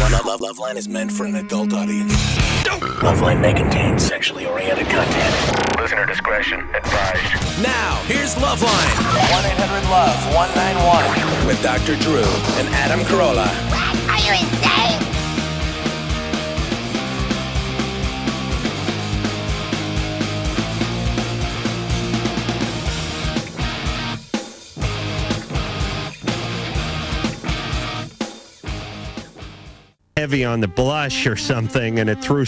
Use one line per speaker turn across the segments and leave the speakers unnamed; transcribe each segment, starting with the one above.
LoveLine is meant for an adult audience. LoveLine may contain sexually oriented content. Listener discretion advised. Now, here's LoveLine. 1-800-LOVE-191. With Dr. Drew and Adam Carolla.
What? Are you insane?
Heavy on the blush or something, and it threw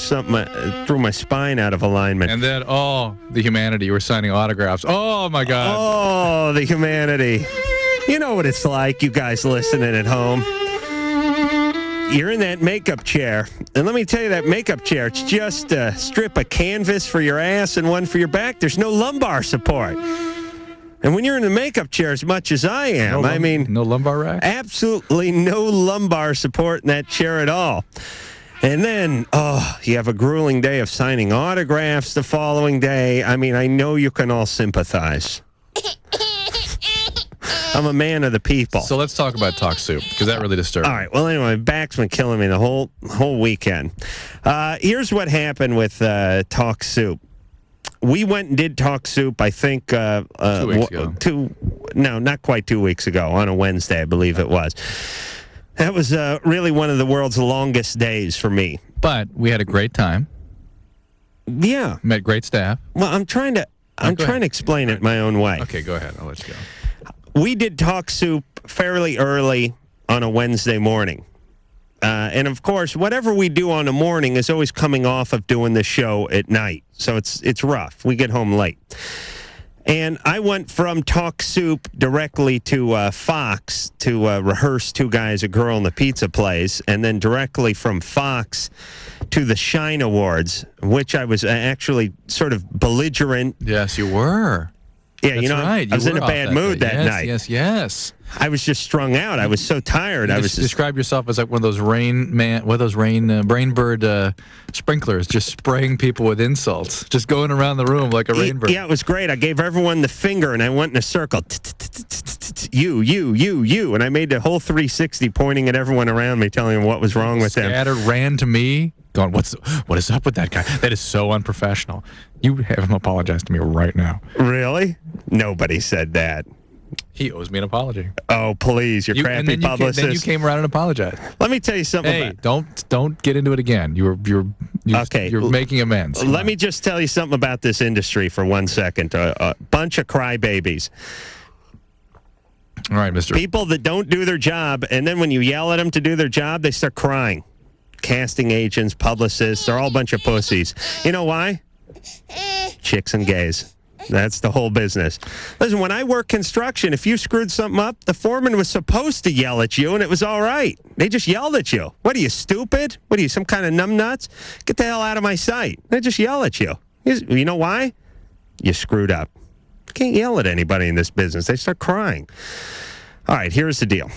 my spine out of alignment.
And then, the humanity. You were signing autographs. Oh, my God.
Oh, the humanity. You know what it's like, you guys listening at home. You're in that makeup chair, and let me tell you, that makeup chair, it's just a strip of canvas for your ass and one for your back. There's no lumbar support. And when you're in the makeup chair as much as I am,
no lumbar rack?
Absolutely no lumbar support in that chair at all. And then, you have a grueling day of signing autographs the following day. I mean, I know you can all sympathize. I'm a man of the people.
So let's talk about Talk Soup, because that really disturbed me.
All right. Well, anyway, back's been killing me the whole weekend. Here's what happened with Talk Soup. We went and did Talk Soup, I think,
2 weeks ago.
Not quite 2 weeks ago, on a Wednesday, I believe it was. That was really one of the world's longest days for me.
But we had a great time.
Yeah.
Met great staff.
Well, I'm trying to explain it my own way.
Okay, go ahead. I'll let you go.
We did Talk Soup fairly early on a Wednesday morning. And, of course, whatever we do on the morning is always coming off of doing the show at night. So it's rough. We get home late. And I went from Talk Soup directly to Fox to rehearse Two Guys, a Girl, and the Pizza Place, and then directly from Fox to the Shine Awards, which I was actually sort of belligerent.
Yes, you were.
Yeah,
That's right.
I was in a bad mood that night.
Yes.
I was just strung out. I was so tired.
You describe yourself as like one of those rainbird sprinklers, just spraying people with insults, just going around the room like a rainbird.
Yeah, it was great. I gave everyone the finger, and I went in a circle. You. And I made the whole 360 pointing at everyone around me, telling them what was wrong with them.
Scattered, ran to me, going, what is up with that guy? That is so unprofessional. You have him apologize to me right now.
Really? Nobody said that.
He owes me an apology.
Oh, please, you're crappy publicist.
Then you came around and apologized.
Let me tell you something.
Hey, don't get into it again. You're making amends.
Let me just tell you something about this industry for 1 second. A bunch of crybabies.
All right, Mr.
People that don't do their job, and then when you yell at them to do their job, they start crying. Casting agents, publicists, they're all a bunch of pussies. You know why? Chicks and gays. That's the whole business. Listen, when I worked construction, if you screwed something up, the foreman was supposed to yell at you, and it was all right. They just yelled at you. What are you, stupid? What are you, some kind of numbnuts? Get the hell out of my sight. They just yell at you. You know why? You screwed up. You can't yell at anybody in this business. They start crying. All right, here's the deal.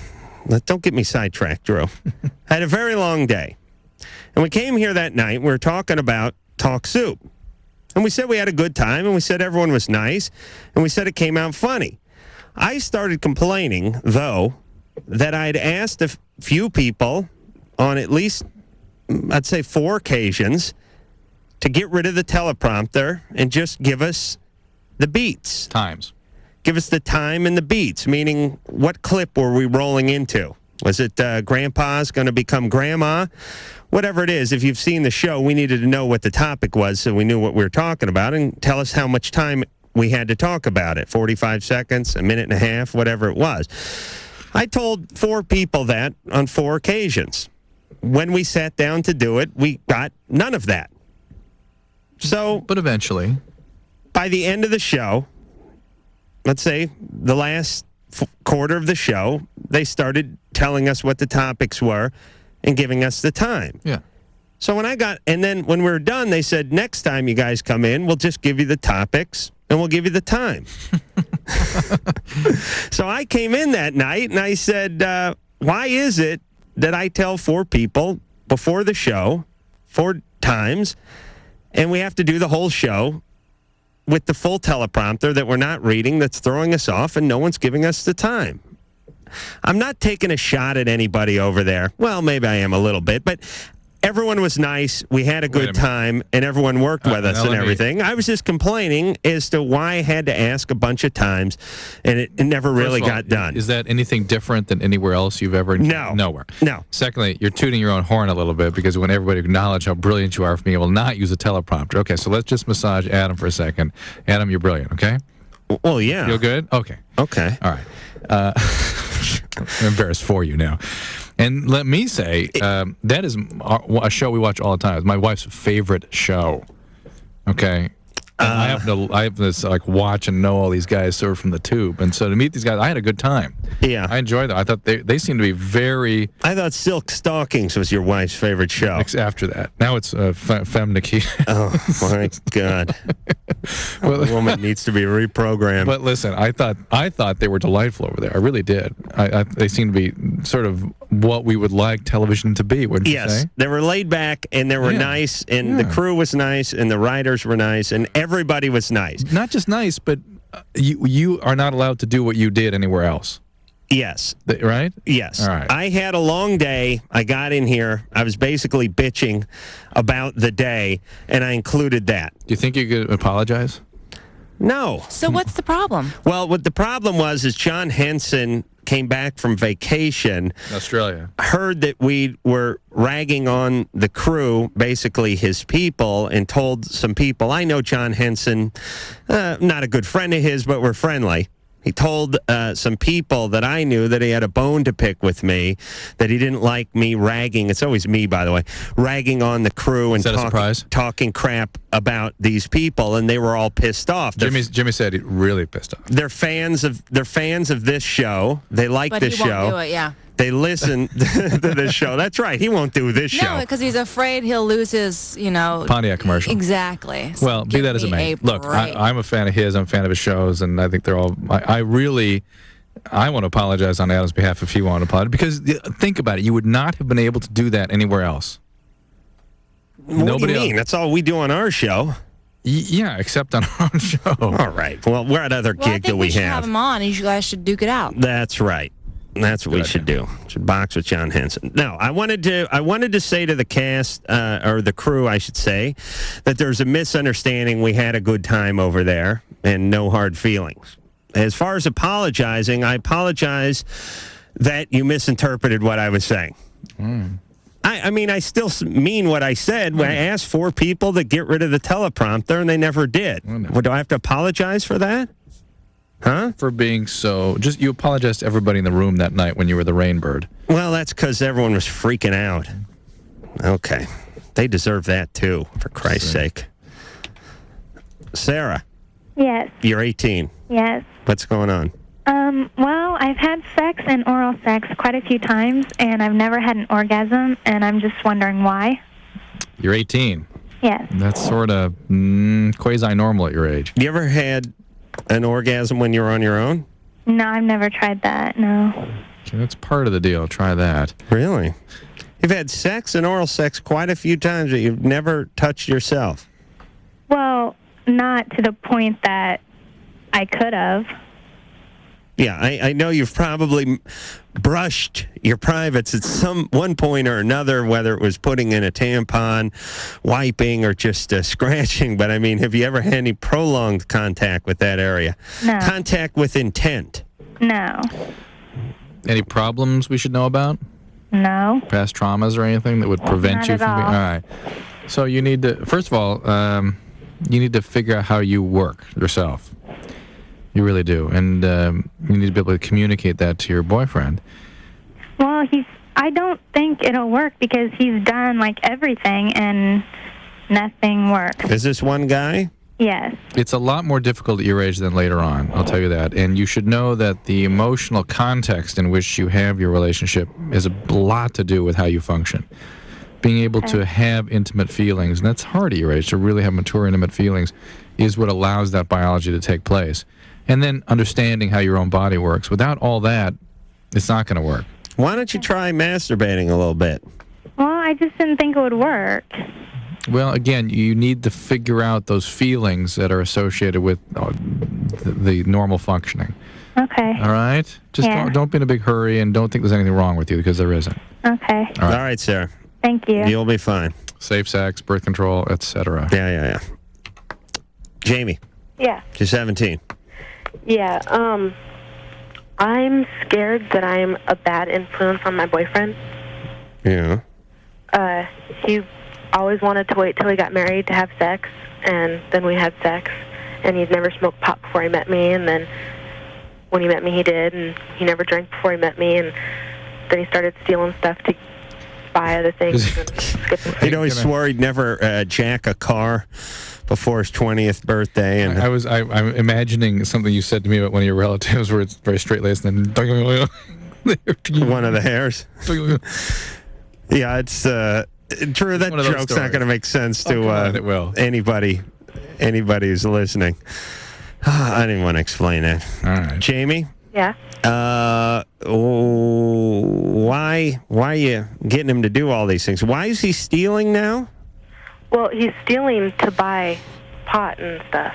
Don't get me sidetracked, Drew. I had a very long day. And we came here that night, we were talking about Talk Soup. And we said we had a good time, and we said everyone was nice, and we said it came out funny. I started complaining, though, that I'd asked a few people on at least, I'd say 4 occasions, to get rid of the teleprompter and just give us the beats.
Times.
Give us the time and the beats, meaning what clip were we rolling into? Was it Grandpa's going to become Grandma? Whatever it is, if you've seen the show, we needed to know what the topic was so we knew what we were talking about and tell us how much time we had to talk about it. 45 seconds, a minute and a half, whatever it was. I told 4 people that on 4 occasions. When we sat down to do it, we got none of that.
But eventually,
by the end of the show, let's say the last quarter of the show, they started telling us what the topics were and giving us the time.
Yeah.
So and then when we were done, they said, next time you guys come in, we'll just give you the topics and we'll give you the time. So I came in that night and I said, why is it that I tell 4 people before the show, 4 times, and we have to do the whole show with the full teleprompter that we're not reading, that's throwing us off, and no one's giving us the time? I'm not taking a shot at anybody over there. Well, maybe I am a little bit, but everyone was nice. We had a good time, and everyone worked with us and everything. I was just complaining as to why I had to ask a bunch of times, and it never really got done.
Is that anything different than anywhere else you've ever?
No.
Nowhere.
No.
Secondly, you're tooting your own horn a little bit because when everybody acknowledge how brilliant you are for being able to not use a teleprompter. Okay, so let's just massage Adam for a second. Adam, you're brilliant, okay?
Well, yeah.
Feel good? Okay.
Okay.
All right. I'm embarrassed for you now. And let me say, that is a show we watch all the time. It's my wife's favorite show. Okay. I have this like watch and know all these guys sort of from the tube, and so to meet these guys, I had a good time.
Yeah,
I enjoyed them. I thought they seemed to be very.
I thought Silk Stockings was your wife's favorite show.
After that, now it's Femme Nikita.
Oh my God! The woman needs to be reprogrammed.
But listen, I thought they were delightful over there. I really did. They seemed to be sort of what we would like television to be. Wouldn't you say?
They were laid back and they were nice, and the crew was nice, and the writers were nice, and everybody was nice.
Not just nice, but you are not allowed to do what you did anywhere else.
Yes.
Right?
Yes.
All right.
I had a long day. I got in here. I was basically bitching about the day, and I included that.
Do you think you could apologize?
No.
So what's the problem?
Well, what the problem was is John Henson came back from vacation.
Australia.
Heard that we were ragging on the crew, basically his people, and told some people, I know John Henson, not a good friend of his, but we're friendly. He told some people that I knew that he had a bone to pick with me, that he didn't like me ragging. It's always me, by the way, ragging on the crew and talking crap about these people, and they were all pissed off.
Jimmy said he really pissed off.
They're fans of this show. They like this show.
But he won't do it, yeah.
They listen to this show. That's right. He won't do this show.
No, because he's afraid he'll lose his,
Pontiac commercial.
Exactly. So
well, be that as it may. Look, I'm a fan of his. I'm a fan of his shows, and I think they're all. I want to apologize on Adam's behalf if he wanted to apologize, because think about it. You would not have been able to do that anywhere else.
What do you mean? That's all we do on our show.
Yeah, except on our own show.
All right. Well, what other gig do we
should have him on, and you guys should duke it out.
That's right. That's what we should do. Should box with John Henson. No, I wanted to say to the cast, or the crew, I should say, that there's a misunderstanding. We had a good time over there, and no hard feelings. As far as apologizing, I apologize that you misinterpreted what I was saying. I mean, I still mean what I said. When I asked 4 people to get rid of the teleprompter, and they never did. Well, do I have to apologize for that? Huh?
For being so... you apologized to everybody in the room that night when you were the Rainbird.
Well, that's because everyone was freaking out. Okay. They deserve that, too, for Christ's sake. Sarah.
Yes.
You're 18.
Yes.
What's going on?
Well, I've had sex and oral sex quite a few times, and I've never had an orgasm, and I'm just wondering why.
You're 18.
Yes.
That's sort of quasi-normal at your age.
You ever had an orgasm when you were on your own?
No, I've never tried that, no.
Okay, that's part of the deal. Try that.
Really? You've had sex and oral sex quite a few times, but you've never touched yourself?
Well, not to the point that I could have.
Yeah, I know you've probably brushed your privates at one point or another, whether it was putting in a tampon, wiping, or just scratching. But, I mean, have you ever had any prolonged contact with that area?
No.
Contact with intent?
No.
Any problems we should know about?
No.
Past traumas or anything that would prevent
Not
you
at
from being...
all.
All right. So you need to... First of all, you need to figure out how you work yourself. You really do. And you need to be able to communicate that to your boyfriend.
Well, I don't think it'll work because he's done, everything, and nothing works.
Is this one guy?
Yes.
It's a lot more difficult at your age than later on, I'll tell you that. And you should know that the emotional context in which you have your relationship has a lot to do with how you function. Being able to have intimate feelings, and that's hard at your age, to really have mature, intimate feelings, is what allows that biology to take place. And then understanding how your own body works. Without all that, it's not going to work.
Why don't you try masturbating a little bit?
Well, I just didn't think it would work.
Well, again, you need to figure out those feelings that are associated with the normal functioning.
Okay.
All right? Just
Yeah.
don't be in a big hurry and don't think there's anything wrong with you because there isn't.
Okay.
All right, Sarah.
Thank you.
You'll be fine.
Safe sex, birth control, etc.
Yeah. Jamie,
Yeah.
you're 17.
Yeah. I'm scared that I'm a bad influence on my boyfriend.
Yeah.
He always wanted to wait till he got married to have sex, and then we had sex, and he'd never smoked pot before he met me, and then when he met me he did, and he never drank before he met me, and then he started stealing stuff to buy other things. And skipping.
He'd always swore he'd never jack a car before his 20th birthday. And
I'm imagining something you said to me about one of your relatives where it's very straight-laced and then
one of the hairs. Yeah, it's true. That
one of those
joke's not going to make sense to
come on, it will.
anybody who's listening. I didn't want to explain that.
All right.
Jamie,
Yeah.
why are you getting him to do all these things? Why is he stealing now?
Well, he's stealing to buy pot and stuff.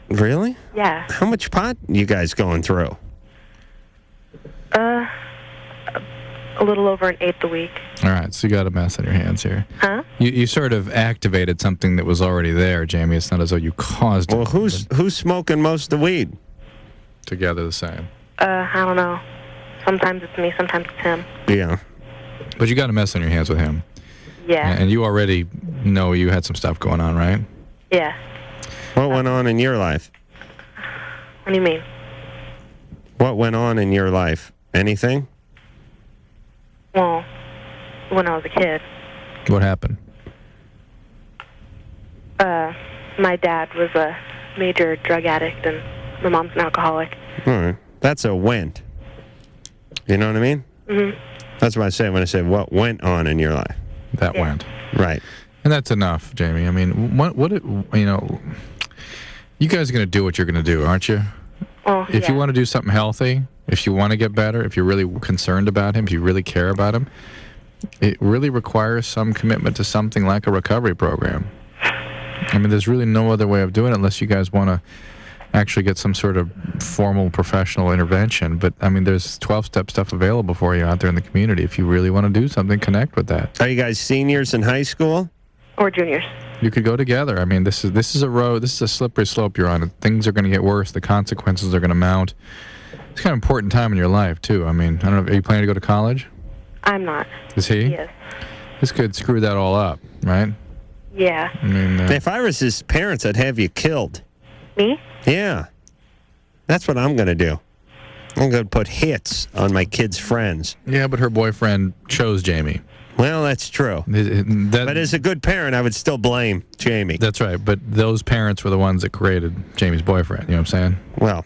Really?
Yeah.
How much pot you guys going through?
A little over an eighth a week.
All right, so you got a mess on your hands here.
Huh?
You sort of activated something that was already there, Jamie. It's not as though you caused
Well,
it.
who's smoking most of the weed?
Together the same.
I don't know. Sometimes it's me, sometimes it's him.
Yeah.
But you got a mess on your hands with him.
Yeah.
And you already know you had some stuff going on, right?
Yeah.
What went on in your life?
What do you mean?
What went on in your life? Anything?
Well, when I was a kid,
What happened?
my dad was a major drug addict and my mom's an alcoholic.
All right. That's a went. You know what I mean?
Mm-hmm.
That's what I say when I say what went on in your life.
That
Yeah.
went.
Right.
And that's enough, Jamie. I mean, you guys are going to do what you're going to do, aren't you?
Well,
If
yeah.
you want to do something healthy, if you want to get better, if you're really concerned about him, if you really care about him, it really requires some commitment to something like a recovery program. I mean, there's really no other way of doing it unless you guys want to actually get some sort of formal professional intervention. But, I mean, there's 12-step stuff available for you out there in the community. If you really want to do something, connect with that.
Are you guys seniors in high school?
Or juniors.
You could go together. I mean, this is a road. This is a slippery slope you're on. And things are going to get worse. The consequences are going to mount. It's kind of an important time in your life, too. I mean, I don't know. Are you planning to go to college?
I'm not.
Is he?
Yes.
This could screw that all up, right?
Yeah.
I mean,
If I was his parents, I'd have you killed.
Me?
Yeah. That's what I'm going to do. I'm going to put hits on my kids' friends.
yeah, but her boyfriend chose Jamie.
Well, that's true. But as a good parent, I would still blame Jamie.
That's right. But those parents were the ones that created Jamie's boyfriend. You know what I'm saying?
Well,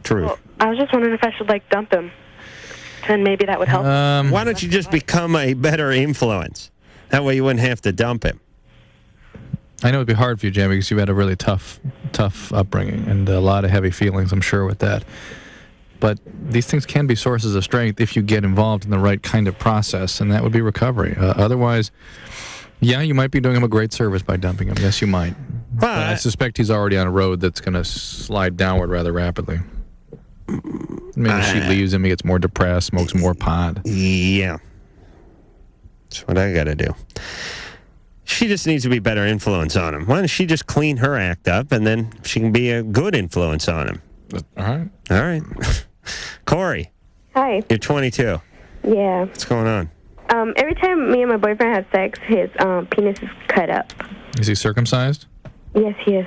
true.
Well, I was just wondering if I should, dump him. And maybe that would help.
Why don't you just become a better influence? That way you wouldn't have to dump him.
I know it'd be hard for you, Jamie, because you had a really tough upbringing and a lot of heavy feelings, I'm sure, with that. But these things can be sources of strength if you get involved in the right kind of process, and that would be recovery. Otherwise, yeah, you might be doing him a great service by dumping him. Yes, you might. But I suspect he's already on a road that's going to slide downward rather rapidly. Maybe she leaves him, he gets more depressed, smokes more pot.
Yeah. That's what I got to do. She just needs to be better influence on him. Why don't she just clean her act up, and then she can be a good influence on him?
All right.
All right. Corey,
Hi.
you're 22.
Yeah.
What's going on?
Every time me and my boyfriend have sex, his penis is cut up.
Is he circumcised?
Yes, he is.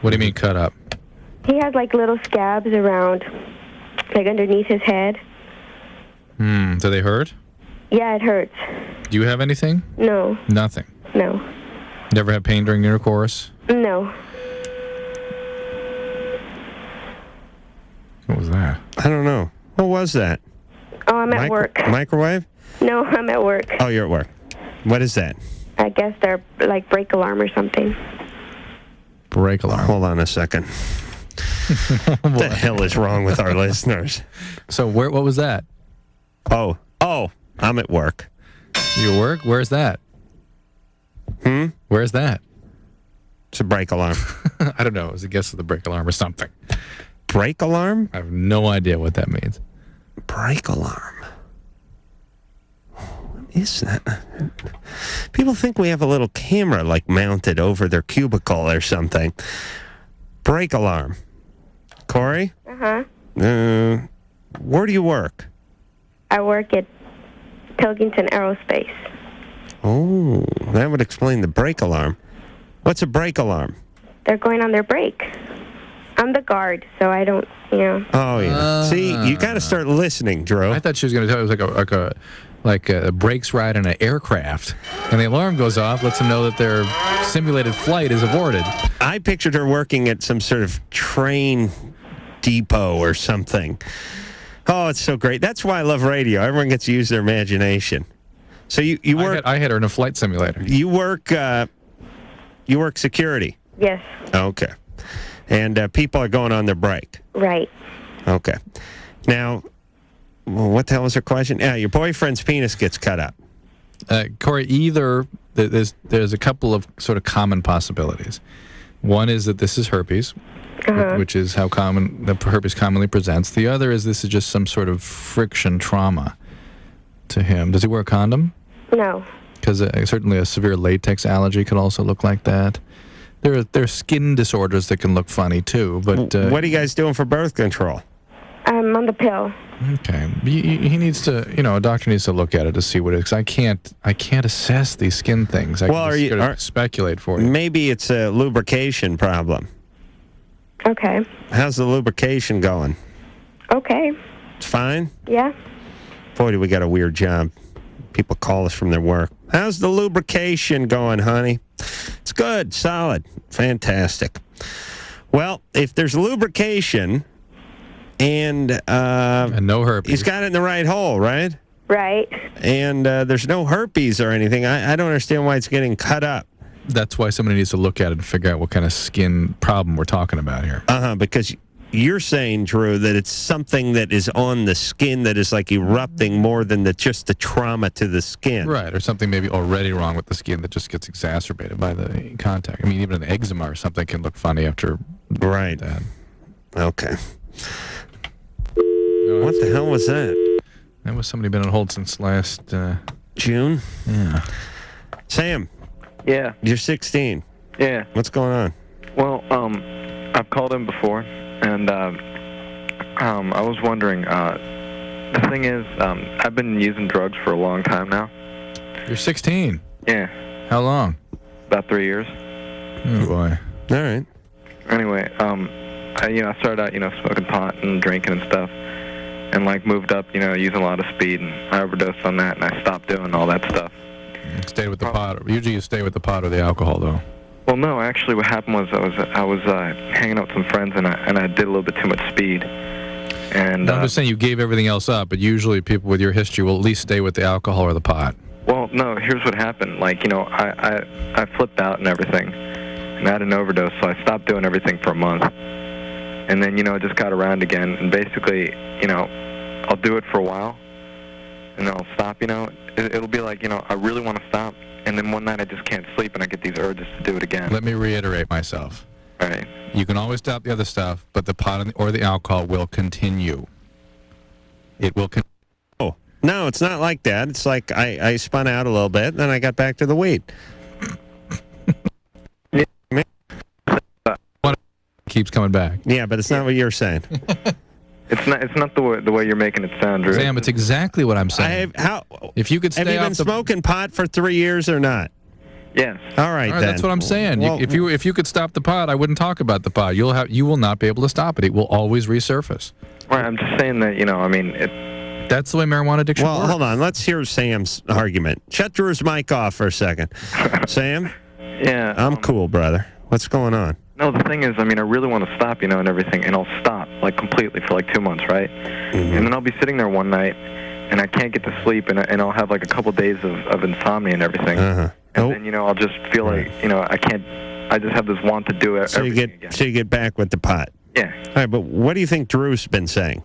What do you mean cut up?
He has little scabs around, underneath his head.
Do they hurt?
Yeah, it hurts.
Do you have anything?
No.
Nothing.
No.
Never had pain during intercourse?
No.
What was that?
I don't know. What was that?
Oh, I'm at work.
Microwave?
No, I'm at work.
Oh, you're at work. What is that?
I guess they're break alarm or something.
Break alarm.
Hold on a second. What the hell is wrong with our listeners?
So what was that?
Oh, I'm at work.
You work? Where's that? Where's that?
It's a break alarm.
I don't know. It was a guess of the break alarm or something.
Brake alarm?
I have no idea what that means.
Brake alarm. What is that? People think we have a little camera like mounted over their cubicle or something. Brake alarm. Corey?
Uh-huh.
Where do you work?
I work at Pilkington Aerospace.
Oh, that would explain the brake alarm. What's a brake alarm?
They're going on their break. I'm the guard, so I don't,
Oh, yeah. See, you got to start listening, Drew.
I thought she was going to tell you it was like a brakes ride in an aircraft, and the alarm goes off, lets them know that their simulated flight is aborted.
I pictured her working at some sort of train depot or something. Oh, it's so great. That's why I love radio. Everyone gets to use their imagination. So you work.
I had her in a flight simulator.
You work security.
Yes.
Okay. And people are going on their break.
Right.
Okay. Now, what the hell was her question? Yeah, your boyfriend's penis gets cut up.
Corey, either there's a couple of sort of common possibilities. One is that this is herpes, which is how common the herpes commonly presents. The other is this is just some sort of friction trauma to him. Does he wear a condom?
No.
Because certainly a severe latex allergy could also look like that. There are skin disorders that can look funny too. But
what are you guys doing for birth control?
I'm on the pill.
Okay, he needs to. A doctor needs to look at it to see what it is. I can't assess these skin things. I can just sort of speculate for you.
Maybe it's a lubrication problem.
Okay.
How's the lubrication going?
Okay.
It's fine?
Yeah.
Boy, do we got a weird job. People call us from their work. How's the lubrication going, honey? It's good, solid, fantastic. Well, if there's lubrication and
no herpes,
he's got it in the right hole, right?
Right.
And there's no herpes or anything. I don't understand why it's getting cut up.
That's why somebody needs to look at it and figure out what kind of skin problem we're talking about here.
Because you're saying, Drew, that it's something that is on the skin that is like erupting more than just the trauma to the skin.
Right, or something maybe already wrong with the skin that just gets exacerbated by the contact. I mean, even an eczema or something can look funny after that.
Okay. What the hell was that?
That was somebody been on hold since last
June?
Yeah.
Sam.
Yeah.
You're 16.
Yeah.
What's going on?
Well, I've called him before, and I was wondering, the thing is, I've been using drugs for a long time now.
You're 16?
Yeah.
How long?
About 3 years.
Oh, boy.
All right.
Anyway, I started out, smoking pot and drinking and stuff, and, moved up, using a lot of speed, and I overdosed on that, and I stopped doing all that stuff.
Stay with the pot. Usually you stay with the pot or the alcohol, though.
Well, no, actually what happened was I was hanging out with some friends, and I did a little bit too much speed. And
I'm just saying you gave everything else up, but usually people with your history will at least stay with the alcohol or the pot.
Well, no, here's what happened. I flipped out and everything, and I had an overdose, so I stopped doing everything for a month. And then, it just got around again, and basically, I'll do it for a while, and then I'll stop, It'll be like, I really want to stop, and then one night I just can't sleep, and I get these urges to do it again.
Let me reiterate myself.
All right.
You can always stop the other stuff, but the pot or the alcohol will continue. It will continue.
Oh, no, it's not like that. It's like I spun out a little bit, and then I got back to the weed.
Keeps coming back.
Yeah, but it's not what you're saying.
It's not the way you're making it sound, Drew.
Sam, it's exactly what I'm saying. If you could stay
have you been smoking pot for 3 years or not?
Yes.
All right, then.
That's what I'm saying.
Well,
if you could stop the pot, I wouldn't talk about the pot. You will not be able to stop it. It will always resurface.
Right. I'm just saying that
that's the way marijuana addiction works.
Well, hold on. Let's hear Sam's argument. Shut Drew's mic off for a second. Sam?
Yeah.
I'm cool, brother. What's going on?
No, the thing is, I really want to stop, and everything, and I'll stop, completely for 2 months, right? Mm-hmm. And then I'll be sitting there one night, and I can't get to sleep, and I'll have, a couple days of insomnia and everything.
Uh-huh.
And then, I'll just feel like, I can't, I just have this want to do it again.
So you get back with the pot?
Yeah.
All right, but what do you think Drew's been saying?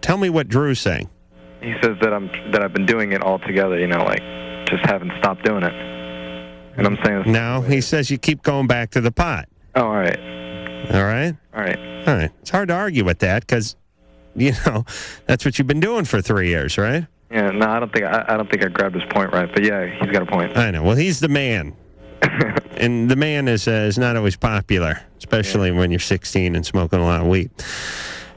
Tell me what Drew's saying.
He says that I've been doing it all together, just haven't stopped doing it. And I'm saying...
No, he says you keep going back to the pot.
Oh, all right.
All right?
All right.
All right. It's hard to argue with that because, that's what you've been doing for 3 years, right?
Yeah, no, I don't think I grabbed his point right, but yeah, he's got a point.
I know. Well, he's the man. And the man is not always popular, especially when you're 16 and smoking a lot of weed.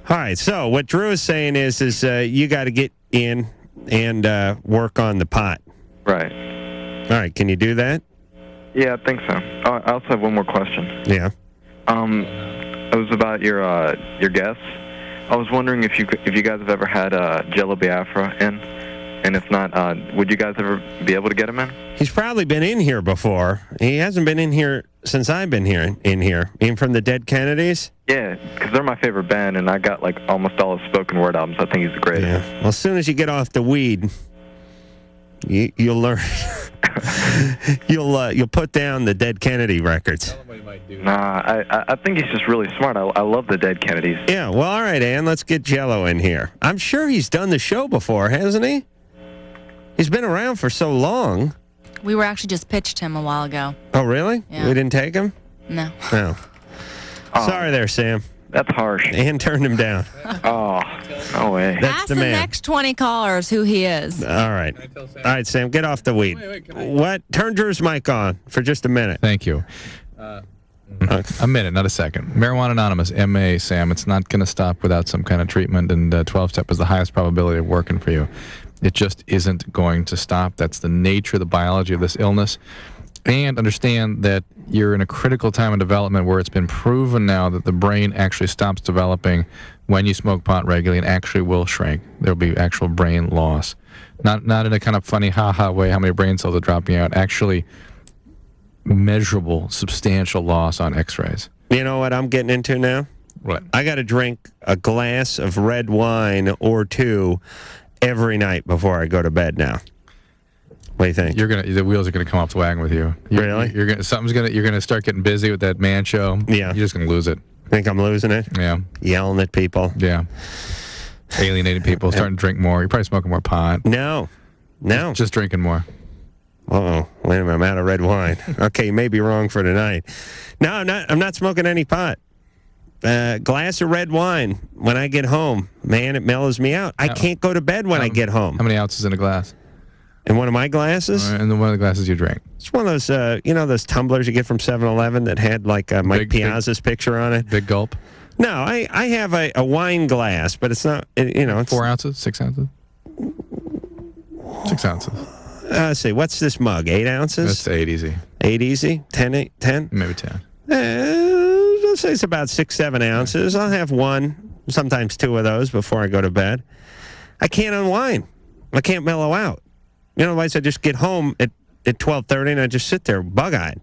All right, so what Drew is saying is you got to get in and work on the pot.
Right.
All right, can you do that?
Yeah, I think so. I also have one more question.
Yeah.
It was about your guests. I was wondering if you guys have ever had Jello Biafra in, and if not, would you guys ever be able to get him in?
He's probably been in here before. He hasn't been in here since I've been here. Even from the Dead Kennedys?
Yeah, because they're my favorite band, and I got like almost all his spoken word albums. I think he's the greatest.
Yeah. Well, as soon as you get off the weed, you'll learn. You'll put down the Dead Kennedy records.
Nah, I think he's just really smart. I love the Dead Kennedys.
Yeah, well, all right, Ann, let's get Jello in here. I'm sure he's done the show before, hasn't he? He's been around for so long.
We were actually just pitched him a while ago.
Oh, really?
Yeah.
We didn't take him?
No.
No. Sorry there, Sam.
That's harsh.
Ann turned him down.
Oh, no way.
That's
Ask
the
the
man.
next 20 callers who he is.
All right. All right, Sam, get off the weed. What? Turn Drew's mic on for just a minute.
Thank you. A minute, not a second. Marijuana Anonymous, MA, Sam. It's not going to stop without some kind of treatment, and 12-step is the highest probability of working for you. It just isn't going to stop. That's the nature, the biology of this illness. And understand that you're in a critical time of development where it's been proven now that the brain actually stops developing when you smoke pot regularly and actually will shrink. There'll be actual brain loss. Not in a kind of funny ha-ha way, how many brain cells are dropping out. Actually measurable, substantial loss on x-rays.
You know what I'm getting into now?
What?
I got to drink a glass of red wine or two every night before I go to bed now. What do you think?
The wheels are gonna come off the wagon with you.
Really?
You're gonna start getting busy with that man show.
Yeah.
You're just gonna lose it.
Think I'm losing it?
Yeah.
Yelling at people?
Yeah. Alienating people, starting to drink more. You're probably smoking more pot.
No.
Just drinking more.
Uh-oh. Wait a minute, I'm out of red wine. Okay, you may be wrong for tonight. No, I'm not smoking any pot. Glass of red wine when I get home. Man, it mellows me out. I can't go to bed when I get home.
How many ounces in a glass?
In one of my glasses?
In one of the glasses you drink.
It's one of those, those tumblers you get from 7-Eleven that had like Mike Piazza's picture on it.
Big gulp?
No, I have a wine glass, but it's not, it's
4 ounces? 6 ounces? 6 ounces.
Let's see, what's this mug? 8 ounces?
That's 8 easy.
8 easy? 10?
Maybe 10.
Let's say it's about 6-7 ounces. I'll have one, sometimes two of those before I go to bed. I can't unwind. I can't mellow out. Otherwise I just get home at 12:30 and I just sit there bug-eyed.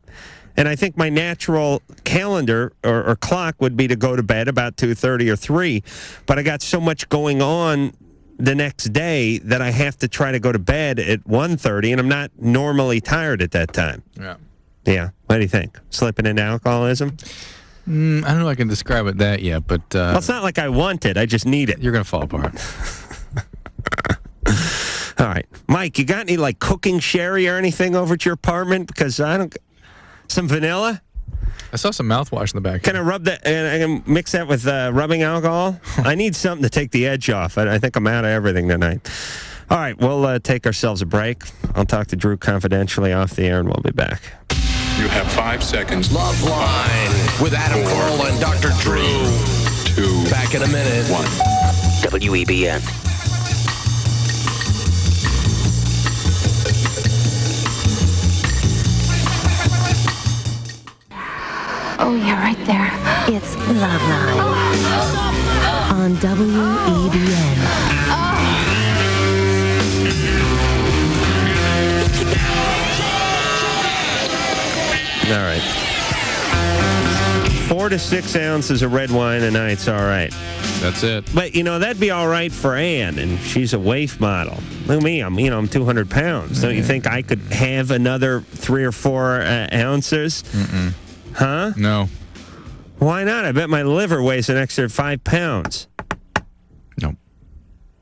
And I think my natural calendar or clock would be to go to bed about 2:30 or 3. But I got so much going on the next day that I have to try to go to bed at 1:30, and I'm not normally tired at that time.
Yeah.
Yeah. What do you think? Slipping into alcoholism?
I don't know if I can describe it that yet, but...
well, it's not like I want it. I just need it.
You're going to fall apart.
All right. Mike, you got any, like, cooking sherry or anything over at your apartment? Because I don't... Some vanilla?
I saw some mouthwash in the back.
Can I rub that, and I can mix that with rubbing alcohol? I need something to take the edge off. I think I'm out of everything tonight. All right, we'll take ourselves a break. I'll talk to Drew confidentially off the air, and we'll be back.
You have 5 seconds.
LoveLine with Adam Carolla and Dr. Drew.
2.
Back in a minute.
1.
WEBN.
Oh, yeah, right there. It's LoveLine on WEBN.
All right. 4 to 6 ounces of red wine a night's all right.
That's it.
But, that'd be all right for Ann, and she's a waif model. Look at me, I'm 200 pounds. Don't you think I could have another 3 or 4 ounces?
Mm-mm.
Huh?
No.
Why not? I bet my liver weighs an extra 5 pounds.
No.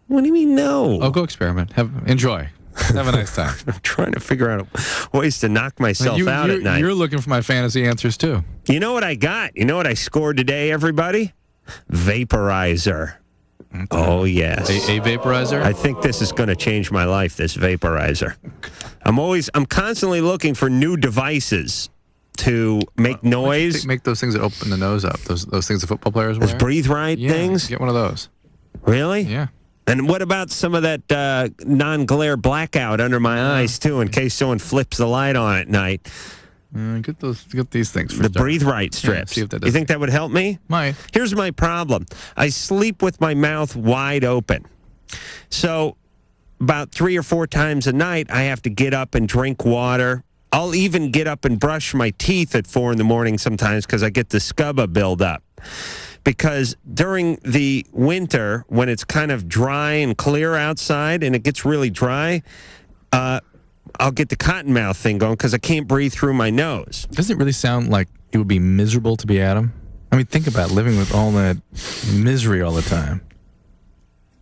What do you mean, no?
Oh, go experiment. Enjoy. Have a nice time.
I'm trying to figure out ways to knock myself out at night.
You're looking for my fantasy answers, too.
You know what I got? You know what I scored today, everybody? vaporizer.
Okay.
Oh, yes.
A vaporizer?
I think this is going to change my life, this vaporizer. I'm constantly looking for new devices to make noise.
Make those things that open the nose up. Those things that football players wear.
Those breathe right things?
Get one of those.
Really?
Yeah.
And what about some of that non-glare blackout under my eyes, too, in case someone flips the light on at night?
Get these things.
The breathe right strips.
See if that does
you think that would help me?
Might.
Here's my problem. I sleep with my mouth wide open. So about 3 or 4 times a night, I have to get up and drink water. I'll even get up and brush my teeth at 4 in the morning sometimes because I get the scuba buildup. Because during the winter, when it's kind of dry and clear outside and it gets really dry, I'll get the cottonmouth thing going because I can't breathe through my nose.
Doesn't it really sound like it would be miserable to be Adam? I mean, think about living with all that misery all the time.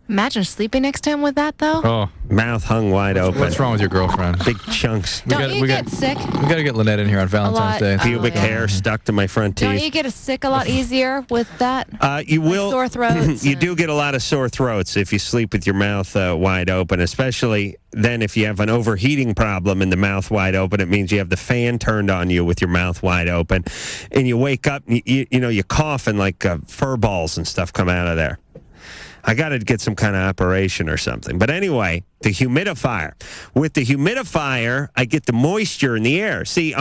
Imagine sleeping next to him with that, though.
Oh,
mouth hung wide open.
What's wrong with your girlfriend?
Big chunks.
Don't you get sick?
We got to get Lynette in here on Valentine's Day.
Pubic hair stuck to my front teeth.
Don't you get sick a lot easier with that?
You will.
Sore throats.
You do get a lot of sore throats if you sleep with your mouth wide open, especially then if you have an overheating problem and the mouth wide open. It means you have the fan turned on you with your mouth wide open, and you wake up and you cough and like fur balls and stuff come out of there. I got to get some kind of operation or something. But anyway, the humidifier. With the humidifier, I get the moisture in the air. See,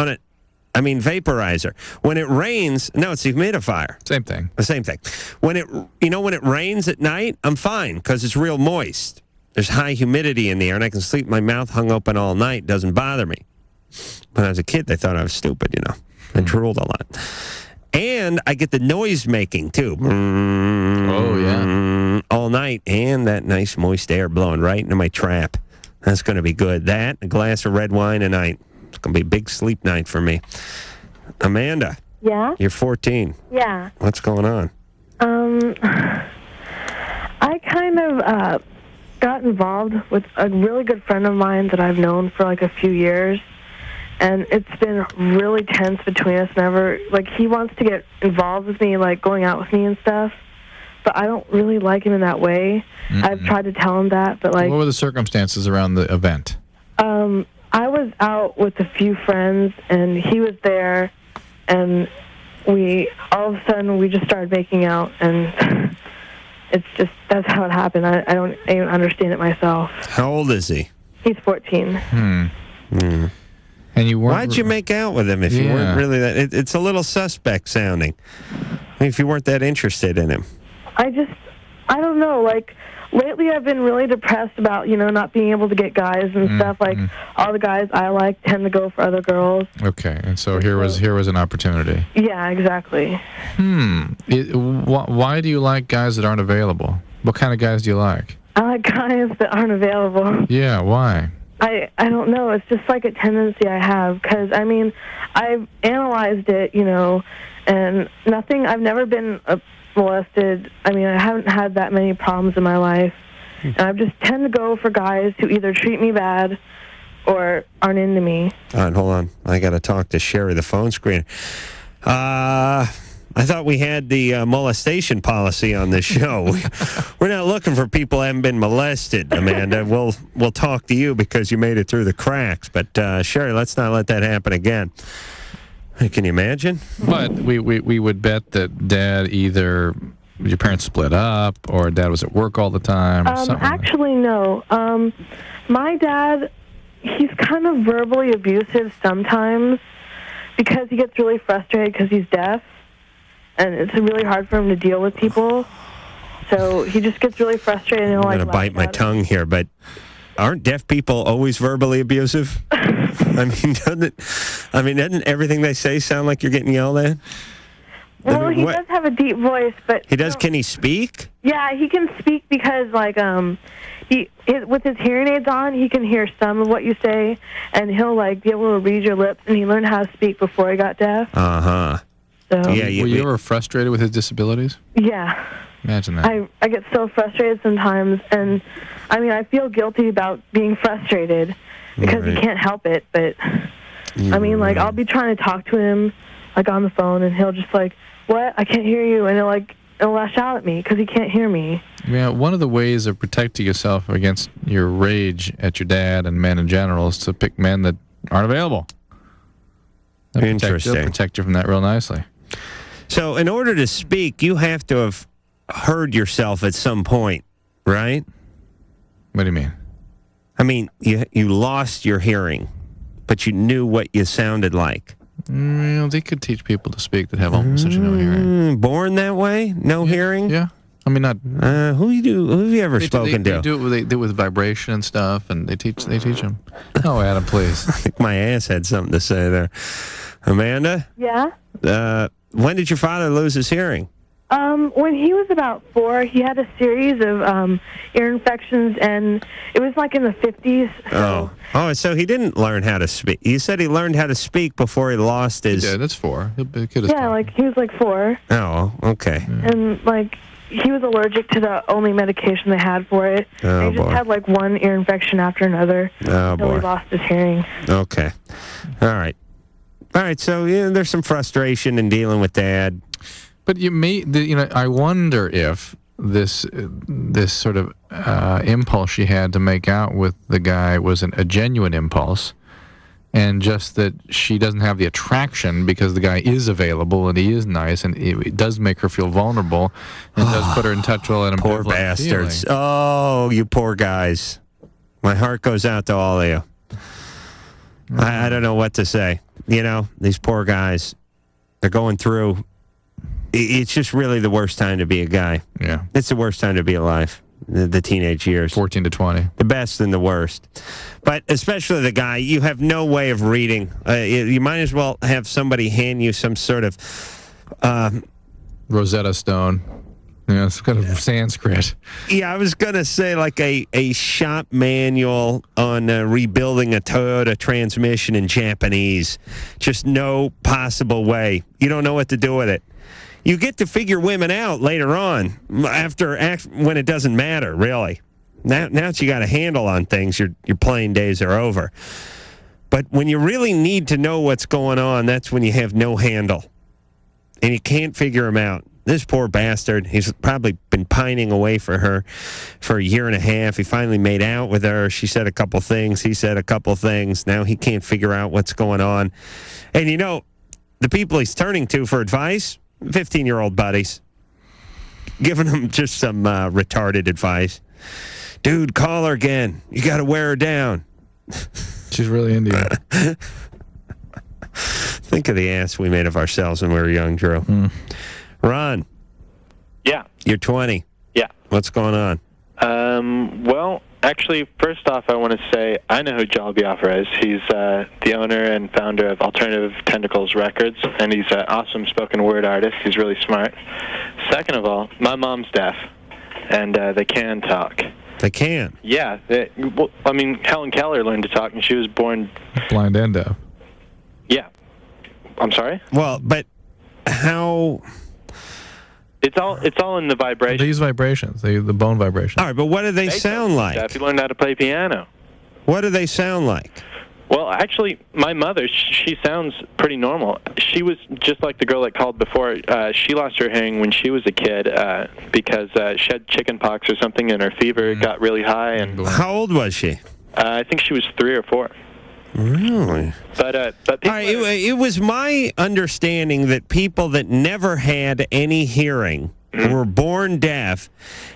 vaporizer. When it rains, no, it's the humidifier.
Same thing.
The same thing. When it rains at night, I'm fine because it's real moist. There's high humidity in the air, and I can sleep with my mouth hung open all night. It doesn't bother me. When I was a kid, they thought I was stupid, I drooled a lot. And I get the noise making, too.
Oh, yeah.
All night. And that nice moist air blowing right into my trap. That's going to be good. That, a glass of red wine a night. It's going to be a big sleep night for me. Amanda.
Yeah?
You're 14.
Yeah.
What's going on?
I kind of got involved with a really good friend of mine that I've known for like a few years. And it's been really tense between us. He wants to get involved with me, like going out with me and stuff. But I don't really like him in that way. Mm-hmm. I've tried to tell him that, but
what were the circumstances around the event?
I was out with a few friends, and he was there, and all of a sudden we just started making out, and that's how it happened. I don't even understand it myself.
How old is he?
He's 14.
And you weren't.
Why'd you make out with him if you weren't really that? It's a little suspect sounding. If you weren't that interested in him.
I don't know. Lately I've been really depressed about, not being able to get guys and stuff. All the guys I like tend to go for other girls.
Okay, and so here was an opportunity.
Yeah, exactly.
Why do you like guys that aren't available? What kind of guys do you like?
I like guys that aren't available.
Yeah, why?
I don't know. It's just like a tendency I have because, I've analyzed it, and nothing. I've never been molested. I haven't had that many problems in my life. And I just tend to go for guys who either treat me bad or aren't into me.
All right, hold on. I got to talk to Sherry, the phone screener. I thought we had the molestation policy on this show. We're not looking for people who haven't been molested, Amanda. We'll talk to you because you made it through the cracks. But, Sherry, let's not let that happen again. Can you imagine?
But we would bet that Dad either your parents split up or Dad was at work all the time.
Actually, no. My dad, he's kind of verbally abusive sometimes because he gets really frustrated because he's deaf. And it's really hard for him to deal with people. So he just gets really frustrated. And
I'm going to bite my tongue here, but aren't deaf people always verbally abusive? Doesn't everything they say sound like you're getting yelled at?
Well, he does have a deep voice, but...
He does? Can he speak?
Yeah, he can speak because, with his hearing aids on, he can hear some of what you say, and he'll, be able to read your lips, and he learned how to speak before he got deaf.
Uh-huh.
So,
were you ever frustrated with his disabilities?
Yeah.
Imagine that.
I get so frustrated sometimes, and I feel guilty about being frustrated because he can't help it, but I'll be trying to talk to him on the phone, and he'll just what? I can't hear you, and he'll and lash out at me because he can't hear me.
Yeah, one of the ways of protecting yourself against your rage at your dad and men in general is to pick men that aren't available.
Interesting.
They'll protect you from that real nicely.
So in order to speak, you have to have heard yourself at some point, right?
What do you mean?
I mean, you lost your hearing, but you knew what you sounded like.
They could teach people to speak that have essentially no hearing.
Born that way? No hearing?
Yeah. I mean, not.
Who have you ever spoken to?
They do it with vibration and stuff, and they teach them. Oh, Adam, please.
I think my ass had something to say there. Amanda?
Yeah?
When did your father lose his hearing?
When he was about 4, he had a series of ear infections, and it was like in the 50s.
Oh, so he didn't learn how to speak. You said he learned how to speak before he lost his...
Yeah, that's 4.
Yeah, like he was like 4.
Oh, okay.
And like he was allergic to the only medication they had for it.
Oh,
and he just had like one ear infection after another until he lost his hearing.
Okay. All right, so there's some frustration in dealing with Dad.
But I wonder if this sort of impulse she had to make out with the guy was a genuine impulse, and just that she doesn't have the attraction because the guy is available and he is nice, and it does make her feel vulnerable and does put her in touch with an ambivalent
Poor bastards.
feeling.
Oh, you poor guys. My heart goes out to all of you. I don't know what to say. These poor guys, they're going through... It's just really the worst time to be a guy.
Yeah.
It's the worst time to be alive, the teenage years.
14 to 20.
The best and the worst. But especially the guy, you have no way of reading. You might as well have somebody hand you some sort of...
Rosetta Stone. Yeah, it's kind of Sanskrit.
Yeah, I was going to say like a shop manual on rebuilding a Toyota transmission in Japanese. Just no possible way. You don't know what to do with it. You get to figure women out later on, when it doesn't matter, really. Now that you got a handle on things, your playing days are over. But when you really need to know what's going on, that's when you have no handle. And you can't figure them out. This poor bastard, he's probably been pining away for her for a year and a half. He finally made out with her. She said a couple things. He said a couple things. Now he can't figure out what's going on. And the people he's turning to for advice... 15-year-old buddies, giving them just some retarded advice. Dude, call her again. You got to wear her down.
She's really into you.
Think of the ass we made of ourselves when we were young, Drew. Ron.
Yeah.
You're 20.
Yeah.
What's going on?
Well, actually, first off, I want to say I know who Joel Biafra is. He's the owner and founder of Alternative Tentacles Records, and he's an awesome spoken word artist. He's really smart. Second of all, my mom's deaf, and they can talk.
They can?
Yeah. Helen Keller learned to talk, and she was born...
blind and deaf.
Yeah. I'm sorry?
Well, but how...
It's all in the vibration.
They use vibrations. The bone vibrations.
All right, but what do they sound like?
If you learned how to play piano.
What do they sound like?
Well, actually, my mother, she sounds pretty normal. She was just like the girl that called before. She lost her hearing when she was a kid because she had chicken pox or something, and her fever got really high. And
how old was she?
I think she was 3 or 4.
Really?
But
it was my understanding that people that never had any hearing, were born deaf,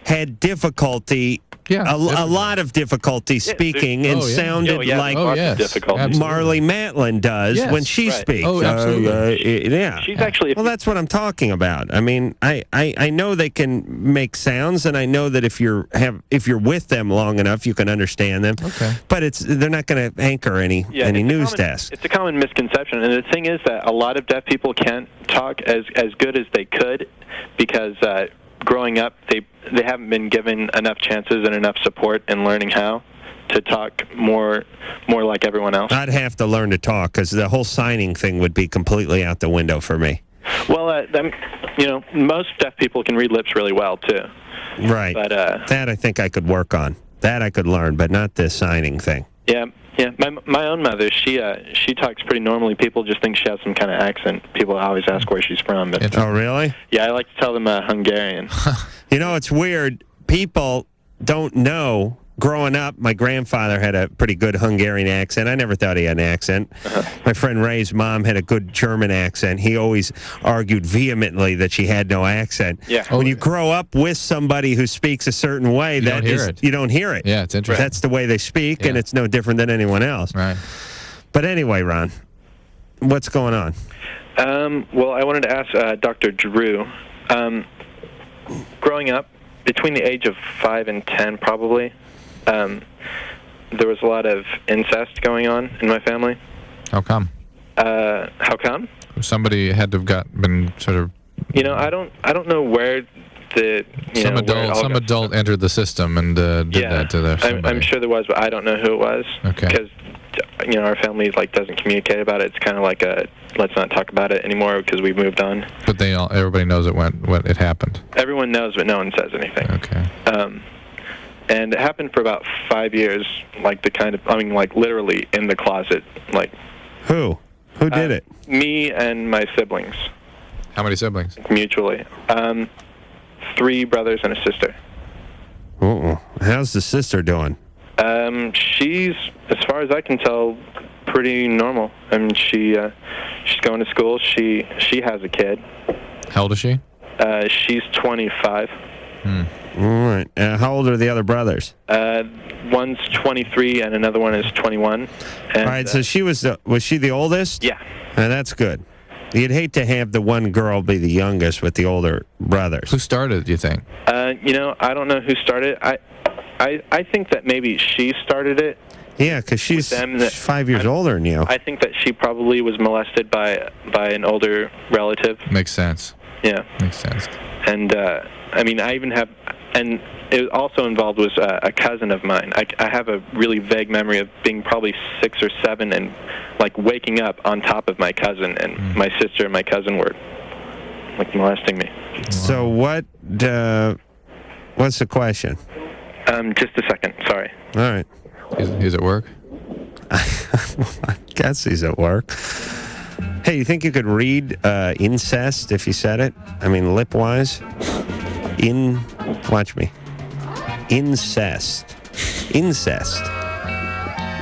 had difficulty, a lot of difficulty speaking and sounded like Marley Matlin does when she speaks.
Oh, absolutely.
Yeah.
She's actually...
Well, that's what I'm talking about. I mean, I know they can make sounds, and I know that if you're with them long enough, you can understand them.
Okay.
But they're not going to anchor any news desk.
It's a common misconception, and the thing is that a lot of deaf people can't talk as good as they could because growing up, they haven't been given enough chances and enough support in learning how to talk more like everyone else.
I'd have to learn to talk because the whole signing thing would be completely out the window for me.
Well, most deaf people can read lips really well too.
Right.
But
that I think I could work on. That I could learn, but not this signing thing.
Yeah, Yeah, my own mother, she talks pretty normally. People just think she has some kind of accent. People always ask where she's from. But,
Oh, really?
yeah, I like to tell them Hungarian.
You know, it's weird. People don't know. Growing up, my grandfather had a pretty good Hungarian accent. I never thought he had an accent. My friend Ray's mom had a good German accent. He always argued vehemently that she had no accent.
Yeah.
When you grow up with somebody who speaks a certain way,
You don't hear it.
you don't hear it.
Yeah, it's interesting.
That's the way they speak, and
Yeah.
it's no different than anyone else.
Right.
But anyway, Ron, what's going on?
Well, I wanted to ask Dr. Drew. Growing up, between the age of 5 and 10, probably, there was a lot of incest going on in my family.
How come?
How come?
Somebody had to have been sort of.
You know, I don't know where the
Some adult entered the system and did that to their somebody.
I'm sure there was, but I don't know who it was.
Okay.
Because our family doesn't communicate about it. It's kind of like a let's not talk about it anymore because we've moved on.
But everybody knows it happened.
Everyone knows, but no one says anything.
Okay.
And it happened for about 5 years, literally in the closet.
Who did it?
Me and my siblings.
How many siblings?
Mutually. 3 brothers and a sister.
How's the sister doing?
She's, as far as I can tell, pretty normal. I mean, she's going to school. She has a kid.
How old is she?
She's 25.
All right. How old are the other brothers?
One's 23 and another one is 21. And,
all right. So was she the oldest?
Yeah.
That's good. You'd hate to have the one girl be the youngest with the older brothers.
Who started it, do you think?
I don't know who started it. I think that maybe she started it.
Yeah, because she's 5 years older than you.
I think that she probably was molested by an older relative.
Makes sense.
Yeah.
Makes sense.
And, I even have... And it also involved was a cousin of mine. I have a really vague memory of being probably 6 or 7 and, waking up on top of my cousin, and my sister and my cousin were, molesting me.
So what's the question?
Just a second. Sorry.
All right.
He's at work?
I guess he's at work. Hey, you think you could read incest if you said it? I mean, lip-wise? Watch me. Incest.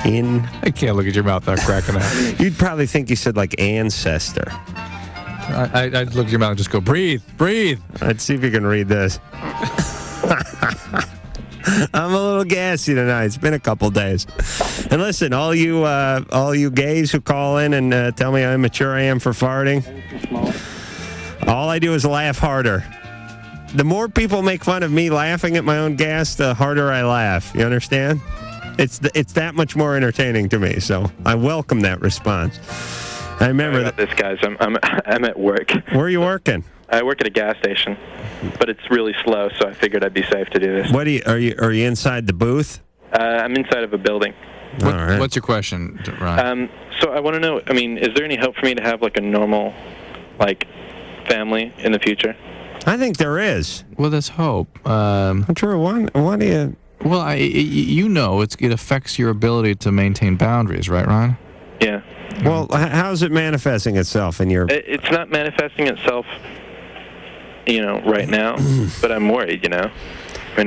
I can't look at your mouth without cracking up.
You'd probably think you said ancestor.
I'd look at your mouth and just go, breathe.
I'd see if you can read this. I'm a little gassy tonight. It's been a couple days. And listen, all you gays who call in and tell me how immature I am for farting, all I do is laugh harder. The more people make fun of me laughing at my own gas, the harder I laugh. You understand? It's that much more entertaining to me. So I welcome that response. I remember
this, guys. I'm at work.
Where are you working?
I work at a gas station, but it's really slow, so I figured I'd be safe to do this.
What are you inside the booth?
I'm inside of a building.
All right.
What's your question, Ron?
So I want to know. Is there any hope for me to have a normal, family in the future?
I think there is.
Well, there's hope.
Drew, why do you...
Well, it affects your ability to maintain boundaries, right, Ron?
Yeah.
Well, how's it manifesting itself in your...
It's not manifesting itself, right now, but I'm worried, I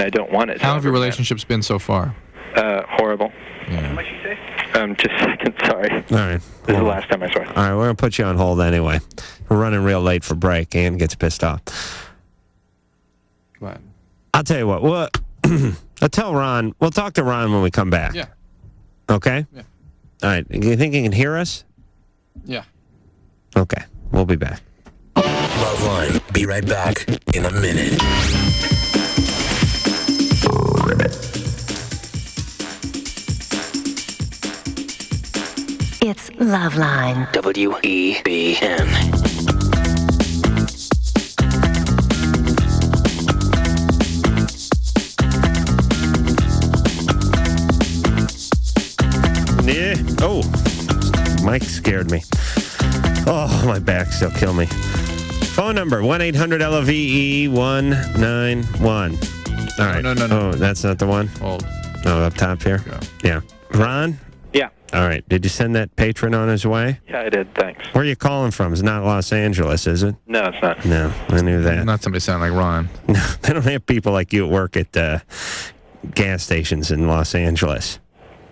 don't want it.
How have your relationships been so far?
Horrible.
Yeah.
What did you say? Just a second, sorry.
All right.
This is the last time I saw it.
All right, we're going to put you on hold anyway. We're running real late for break. Ann gets pissed off.
What?
I'll tell you what. I'll tell Ron. We'll talk to Ron when we come back.
Yeah.
Okay?
Yeah.
All right. You think he can hear us?
Yeah.
Okay. We'll be back.
LoveLine. Be right back in a minute.
It's LoveLine.
WEBN.
Yeah. Oh, Mike scared me. Oh, my back still kill me. Phone number 1-800-LOVE-191. All right.
No.
Oh, that's not the one?
Hold.
Oh, up top here?
Go.
Yeah. Ron?
Yeah.
All right. Did you send that patron on his way?
Yeah, I did. Thanks.
Where are you calling from? It's not Los Angeles, is it?
No, it's not.
No, I knew that.
Not somebody sound like Ron.
No, they don't have people like you at work at gas stations in Los Angeles.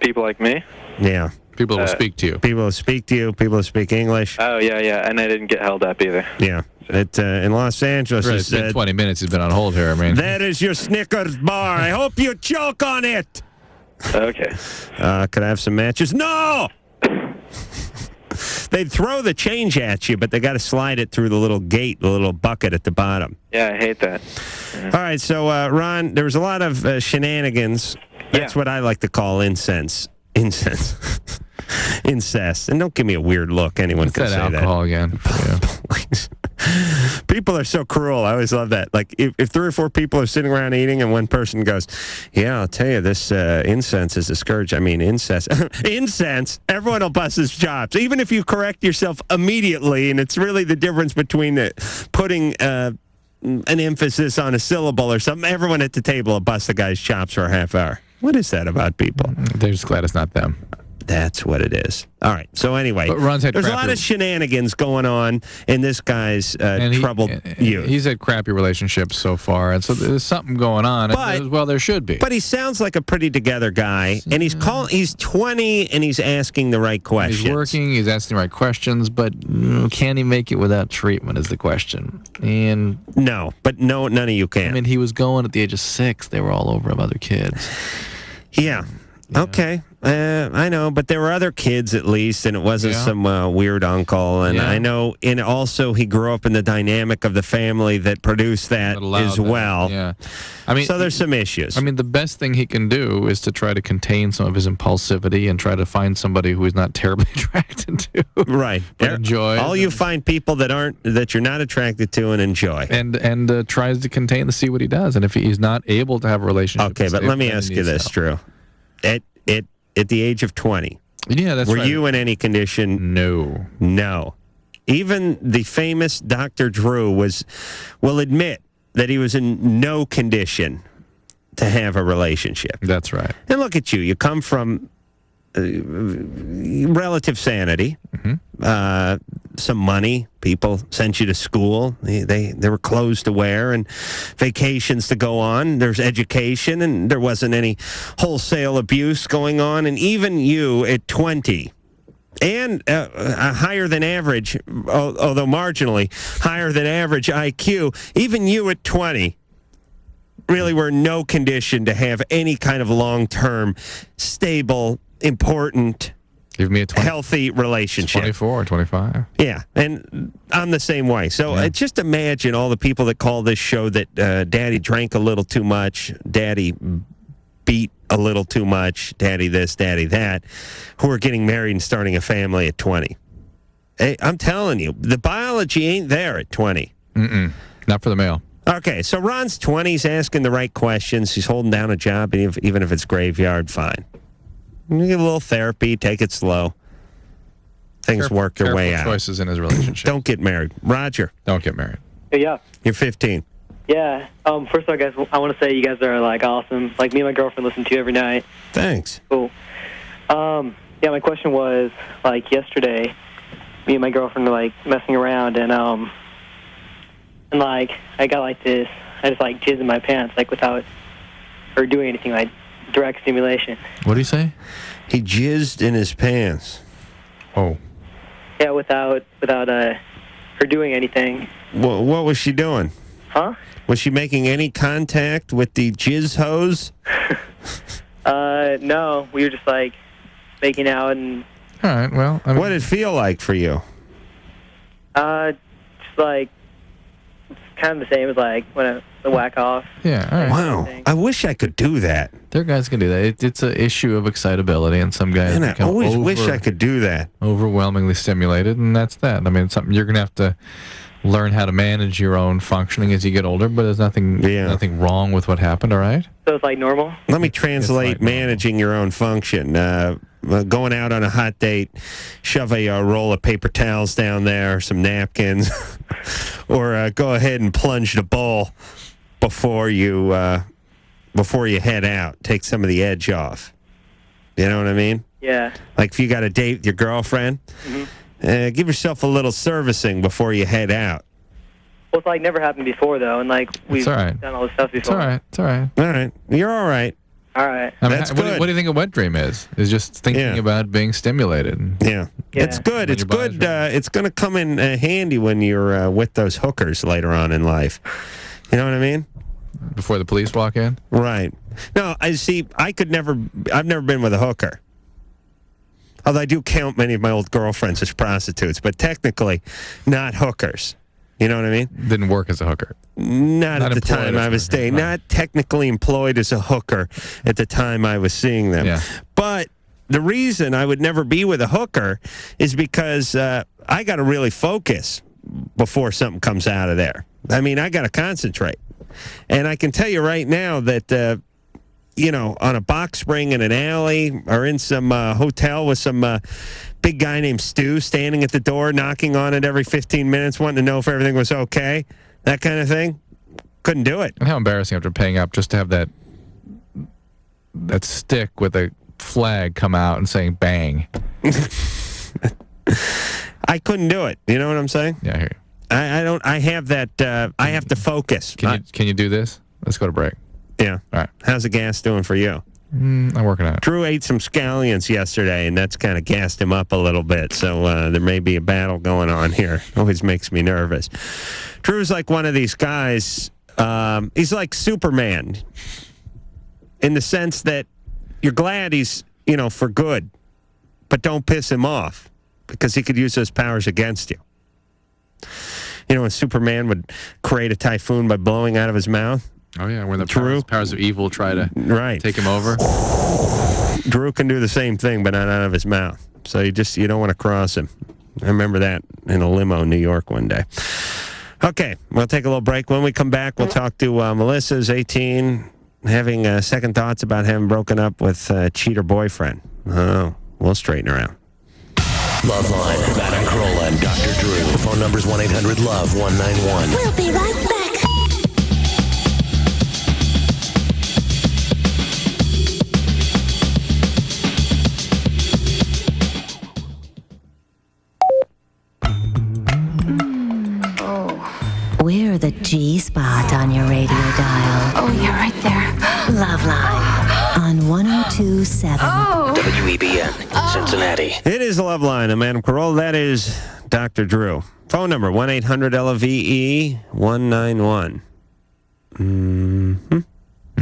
People like me?
Yeah.
People will speak to you.
People who speak to you. People who speak English.
Oh, yeah. And I didn't get held up either.
Yeah. In Los Angeles,
It's been 20 minutes. He's been on hold here. I mean,
there is your Snickers bar. I hope you choke on it.
Okay.
Could I have some matches? No! They'd throw the change at you, but they got to slide it through the little gate, the little bucket at the bottom.
Yeah, I hate that.
All right, so, Ron, there was a lot of shenanigans. That's what I like to call incense. Incest. And don't give me a weird look. Anyone can say
alcohol
that.
Again.
People are so cruel. I always love that. Like, if 3 or 4 people are sitting around eating and one person goes, yeah, I'll tell you, this incense is a scourge. I mean, incest. Incense. Everyone will bust his chops. Even if you correct yourself immediately, and it's really the difference between putting an emphasis on a syllable or something, everyone at the table will bust the guy's chops for a half hour. What is that about people?
They're just glad it's not them.
That's what it is. All right. So anyway,
But Ron's had
there's a
crappy-
lot of shenanigans going on in this guy's troubled youth.
He's had crappy relationships so far, and so there's something going on.
But-
well, there should be.
But he sounds like a pretty together guy, and he's 20 and he's asking the right questions.
He's working, he's asking the right questions, but can he make it without treatment is the question. And
no, none of you can.
I mean, he was going at the age of 6. They were all over him, other kids.
Yeah. Okay. I know, but there were other kids at least, and it wasn't some weird uncle. And I know, and also he grew up in the dynamic of the family that produced that as well.
Yeah. I mean,
so there's some issues.
I mean, the best thing he can do is to try to contain some of his impulsivity and try to find somebody who he's not terribly attracted to.
Right.
But enjoy.
All you find people that you're not attracted to and enjoy.
And tries to contain to see what he does. And if he's not able to have a relationship.
Okay, but let me ask you this, Drew. At the age of 20.
Yeah, that's right.
Were you in any condition? No. Even the famous Dr. Drew will admit that he was in no condition to have a relationship.
That's right.
And look at you. You come from relative sanity, some money. People sent you to school. There were clothes to wear and vacations to go on. There's education, and there wasn't any wholesale abuse going on. And even you at 20, and a higher than average, although marginally higher than average IQ, even you at 20 really were in no condition to have any kind of long-term, stable, important,
give me a
healthy relationship.
24 or 25.
Yeah, and I'm the same way. So just imagine all the people that call this show that Daddy drank a little too much, Daddy beat a little too much, Daddy this, Daddy that, who are getting married and starting a family at 20. Hey, I'm telling you, the biology ain't there at 20.
Not for the male.
Okay, so Ron's 20. He's asking the right questions. He's holding down a job, even if it's graveyard, fine. You get a little therapy, take it slow. Things work their way out.
Choices in his relationship.
Don't get married. Roger.
Don't get married.
Yeah.
You're 15.
Yeah. First of all, guys, I want to say you guys are, awesome. Like, me and my girlfriend listen to you every night.
Thanks.
Cool. Yeah, my question was, yesterday, me and my girlfriend were, messing around, and I got, this, I just, jizzed in my pants, without her doing anything, direct stimulation.
What do you say?
He jizzed in his pants.
Oh.
Yeah, without her doing anything.
What was she doing?
Huh?
Was she making any contact with the jizz hose?
No. We were just, making out and...
All right, well...
what did it feel like for you?
Just, it's kind of the same as, when I whack off.
Yeah, all right.
Wow. I wish I could do that.
There are guys can do that. It's an issue of excitability, and some guys
Man, I
become
always wish I could do that.
Overwhelmingly stimulated, and that's that. I mean, it's something you're going to have to learn how to manage your own functioning as you get older, but there's nothing wrong with what happened, all right?
So it's normal?
Let me translate managing your own function. Going out on a hot date, shove a roll of paper towels down there, some napkins, or go ahead and plunge the bowl before you head out. Take some of the edge off. You know what I mean?
Yeah.
Like if you got a date with your girlfriend, give yourself a little servicing before you head out.
Well, it's like never happened before, though, and like we've
all right.
done all this stuff before.
It's all right. It's all right.
All right. You're all right.
All right.
I mean,
That's
what
good.
do you think a wet dream is? Is just thinking about being stimulated.
Yeah. It's good.
When
It's
your body's
good. It's going to come in handy when you're with those hookers later on in life. You know what I mean?
Before the police walk in?
Right. No, I see. I've never been with a hooker. Although I do count many of my old girlfriends as prostitutes, but technically not hookers. You know what I mean?
Didn't work as a hooker.
Not at the
employed
time
as
I
a
was
hooker,
dating.
right.
Not technically employed as a hooker at the time I was seeing them.
Yeah.
But the reason I would never be with a hooker is because I got to really focus before something comes out of there. I mean, I got to concentrate. And I can tell you right now that, on a box spring in an alley or in some hotel with some big guy named Stu standing at the door, knocking on it every 15 minutes, wanting to know if everything was okay, that kind of thing, couldn't do it.
And how embarrassing after paying up just to have that stick with a flag come out and saying bang.
I couldn't do it. You know what I'm saying?
Yeah, I hear you.
I have that. I have to focus.
Can you do this? Let's go to break.
Yeah.
All right.
How's the gas doing for you?
I'm working on it.
Drew ate some scallions yesterday, and that's kind of gassed him up a little bit. So there may be a battle going on here. Always makes me nervous. Drew's like one of these guys. He's like Superman in the sense that you're glad he's, for good, but don't piss him off because he could use those powers against you. When Superman would create a typhoon by blowing out of his mouth.
Oh, yeah, when the
Drew?
powers of evil try to take him over.
Drew can do the same thing, but not out of his mouth. So you don't want to cross him. I remember that in a limo in New York one day. Okay, we'll take a little break. When we come back, we'll talk to Melissa, who's 18, having second thoughts about having broken up with a cheater boyfriend. Oh, we'll straighten her out.
LoveLine, Madam Carolla and Dr. Drew. Phone numbers 1-800-LOVE-191.
We'll be right back. We're the G spot on your radio dial.
Oh, yeah, right there.
LoveLine on 102.7.
WEBN, Cincinnati.
It is LoveLine. I'm Adam Carolla. That is Dr. Drew. Phone number 1-800-LOVE-191.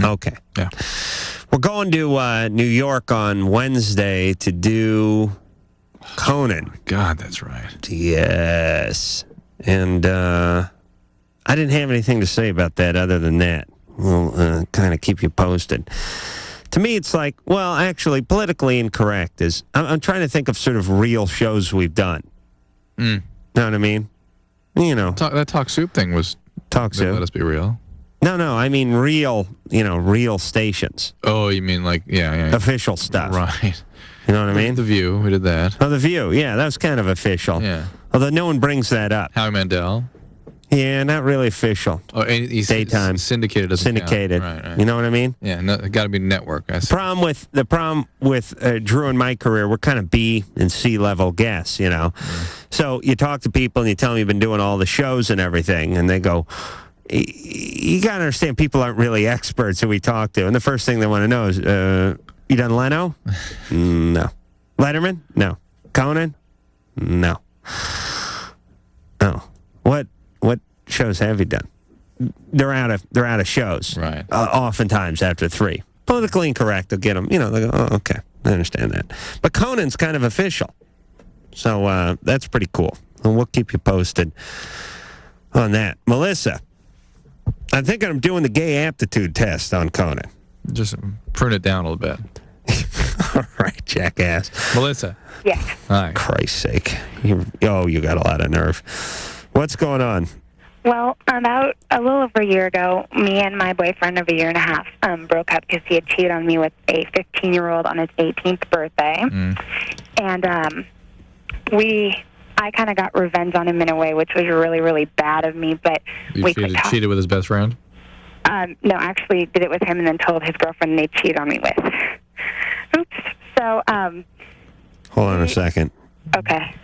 Okay.
Yeah.
We're going to New York on Wednesday to do Conan.
God, that's right.
Yes. And I didn't have anything to say about that other than that. We'll kind of keep you posted. To me, it's like, well, actually, politically incorrect is, I'm trying to think of sort of real shows we've done. Know what I mean?
That Talk Soup thing was...
Talk Soup.
Let us be real.
No, I mean real, real stations.
Oh, you mean like, yeah.
Official stuff.
Right.
You know what I mean?
The View, we did that.
Oh, The View, yeah, that was kind of official.
Yeah.
Although no one brings that up.
Howie Mandel.
Yeah, not really official.
Oh, and he's
daytime.
Syndicated. Doesn't count.
Syndicated.
Right.
You know what I mean?
Yeah, got to be network.
The problem with Drew and my career, we're kind of B and C level guests, So you talk to people and you tell them you've been doing all the shows and everything, and they go, you got to understand people aren't really experts who we talk to. And the first thing they want to know is, you done Leno? No. Letterman? No. Conan? No. Oh. What shows have you done? They're out of shows.
Right.
Oftentimes after 3. Politically incorrect, they'll get them. They go, oh, okay, I understand that. But Conan's kind of official. So that's pretty cool. And we'll keep you posted on that. Melissa, I think I'm doing the gay aptitude test on Conan.
Just prune it down a little bit.
All right, jackass.
Melissa.
Yes.
Hi.
Christ's sake. You got a lot of nerve. What's going on?
Well, about a little over a year ago, me and my boyfriend of a year and a half broke up because he had cheated on me with a 15-year-old on his 18th birthday. And I kind of got revenge on him in a way, which was really, really bad of me. But
You cheated with his best friend?
No, actually did it with him and then told his girlfriend they cheated on me with. Oops. So
Hold on a second.
Okay.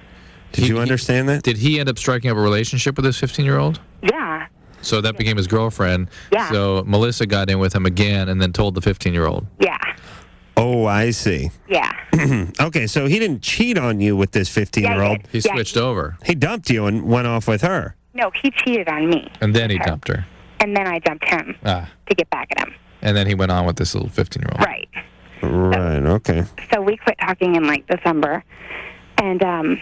Did you understand that?
Did he end up striking up a relationship with his 15-year-old?
Yeah.
So that became his girlfriend.
Yeah.
So Melissa got in with him again and then told the 15-year-old.
Yeah.
Oh, I see.
Yeah.
Okay, so he didn't cheat on you with this 15-year-old.
He switched over.
He dumped you and went off with her.
No, he cheated on me.
And then he dumped her.
And then I dumped him to get back at him.
And then he went on with this little 15-year-old.
Right.
Right, okay.
So we quit talking in like December, and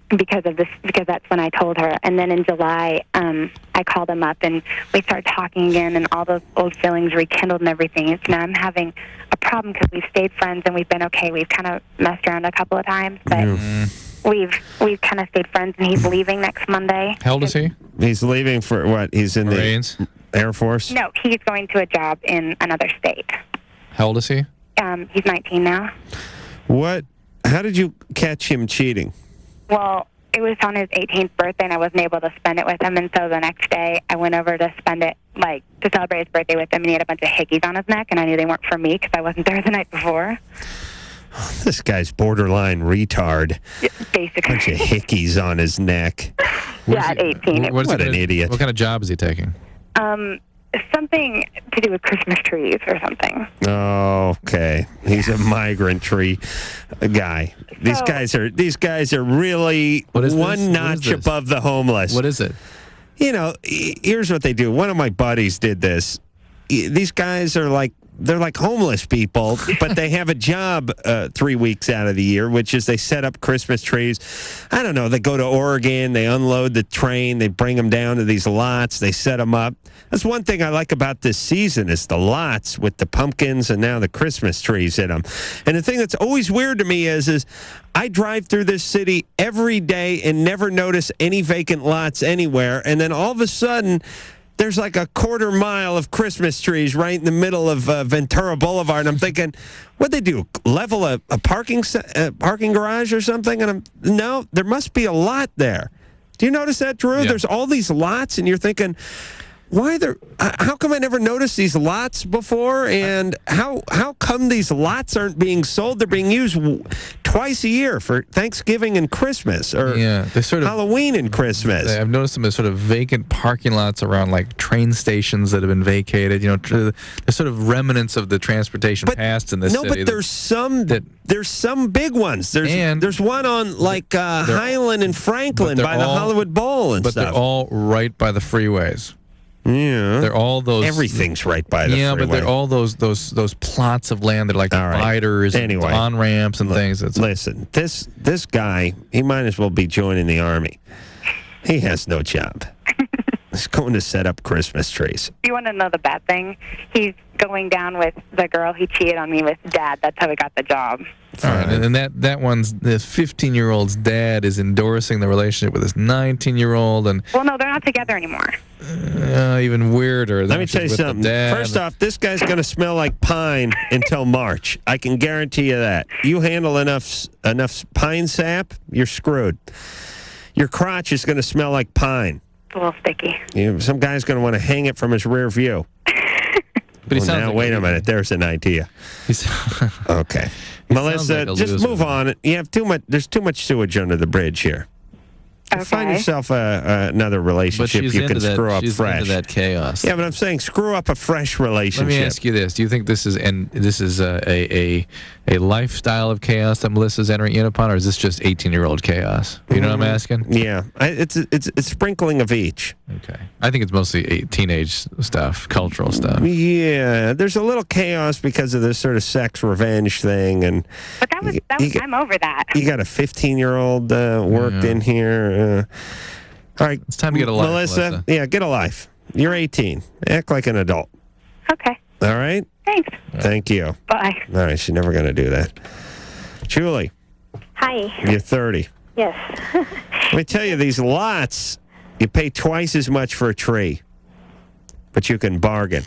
because that's when I told her. And then in July, I called him up and we started talking again, and all those old feelings rekindled and everything. And now I'm having a problem because we've stayed friends and we've been okay. We've kind of messed around a couple of times, but we've kind of stayed friends. And he's leaving next Monday.
How old is he?
He's leaving for what? He's in
Marines?
the Air Force?
No, he's going to a job in another state.
How old is he?
He's 19 now.
How did you catch him cheating?
Well, it was on his 18th birthday, and I wasn't able to spend it with him. And so the next day, I went over to spend it, to celebrate his birthday with him, and he had a bunch of hickeys on his neck, and I knew they weren't for me because I wasn't there the night before.
This guy's borderline retard.
Yeah, basically.
Bunch of hickeys on his neck.
Yeah, at 18.
What an idiot.
What kind of job is he taking?
Something to do with Christmas trees or something.
Oh, okay. He's a migrant tree guy. These guys are really one notch above the homeless.
What is it?
You know, here's what they do. One of my buddies did this. These guys are they're like homeless people, but they have a job 3 weeks out of the year, which is they set up Christmas trees. I don't know. They go to Oregon. They unload the train. They bring them down to these lots. They set them up. That's one thing I like about this season is the lots with the pumpkins and now the Christmas trees in them. And the thing that's always weird to me is I drive through this city every day and never notice any vacant lots anywhere. And then all of a sudden, there's like a quarter mile of Christmas trees right in the middle of Ventura Boulevard. And I'm thinking, what'd they do? Level a parking garage or something? And no, there must be a lot there. Do you notice that, Drew?
Yeah.
There's all these lots, and you're thinking, how come I never noticed these lots before? And how come these lots aren't being sold? They're being used twice a year for Thanksgiving and Christmas, or
they sort of
Halloween and Christmas.
I've noticed them as sort of vacant parking lots around like train stations that have been vacated. You know, there's sort of remnants of the transportation past in this city.
No, but there's some big ones. There's one on Highland and Franklin by the Hollywood Bowl and stuff.
But they're all right by the freeways.
Yeah,
they're all those.
Everything's right by the freeway.
Yeah, but they're all those plots of land. They're like dividers,
anyway,
on ramps and things.
Listen, this guy, he might as well be joining the army. He has no job. He's going to set up Christmas trees.
You want to know the bad thing? He's going down with the girl he cheated on me with, Dad. That's how he got the job.
All right, and that one's the 15-year-old's dad is endorsing the relationship with this 19-year-old, and
well, no, they're not together anymore.
Even weirder.
Let me tell you something. First off, this guy's going to smell like pine until March. I can guarantee you that. You handle enough pine sap, you're screwed. Your crotch is going to smell like pine.
It's a little sticky.
Some guy's going to want to hang it from his rear view.
But now,
wait a minute. There's an idea. Okay. Melissa, just move on. You have too much. There's too much sewage under the bridge here.
Okay.
Find yourself another relationship you can screw up
she's
fresh.
Into that chaos.
Yeah, but I'm saying screw up a fresh relationship.
Let me ask you this: do you think this is a lifestyle of chaos that Melissa's entering in upon, or is this just 18-year-old chaos? You know what I'm asking?
Yeah, it's sprinkling of each.
Okay, I think it's mostly teenage stuff, cultural stuff.
Yeah, there's a little chaos because of this sort of sex revenge thing, and
but I'm over that.
You got a 15-year-old worked in here. All right,
it's time to get a life,
Melissa. Yeah, get a life. You're 18. Act like an adult.
Okay.
All right.
Thanks.
Thank you.
Bye.
All right, she's never going to do that. Julie.
Hi.
You're 30.
Yes.
Let me tell you, these lots, you pay twice as much for a tree, but you can bargain.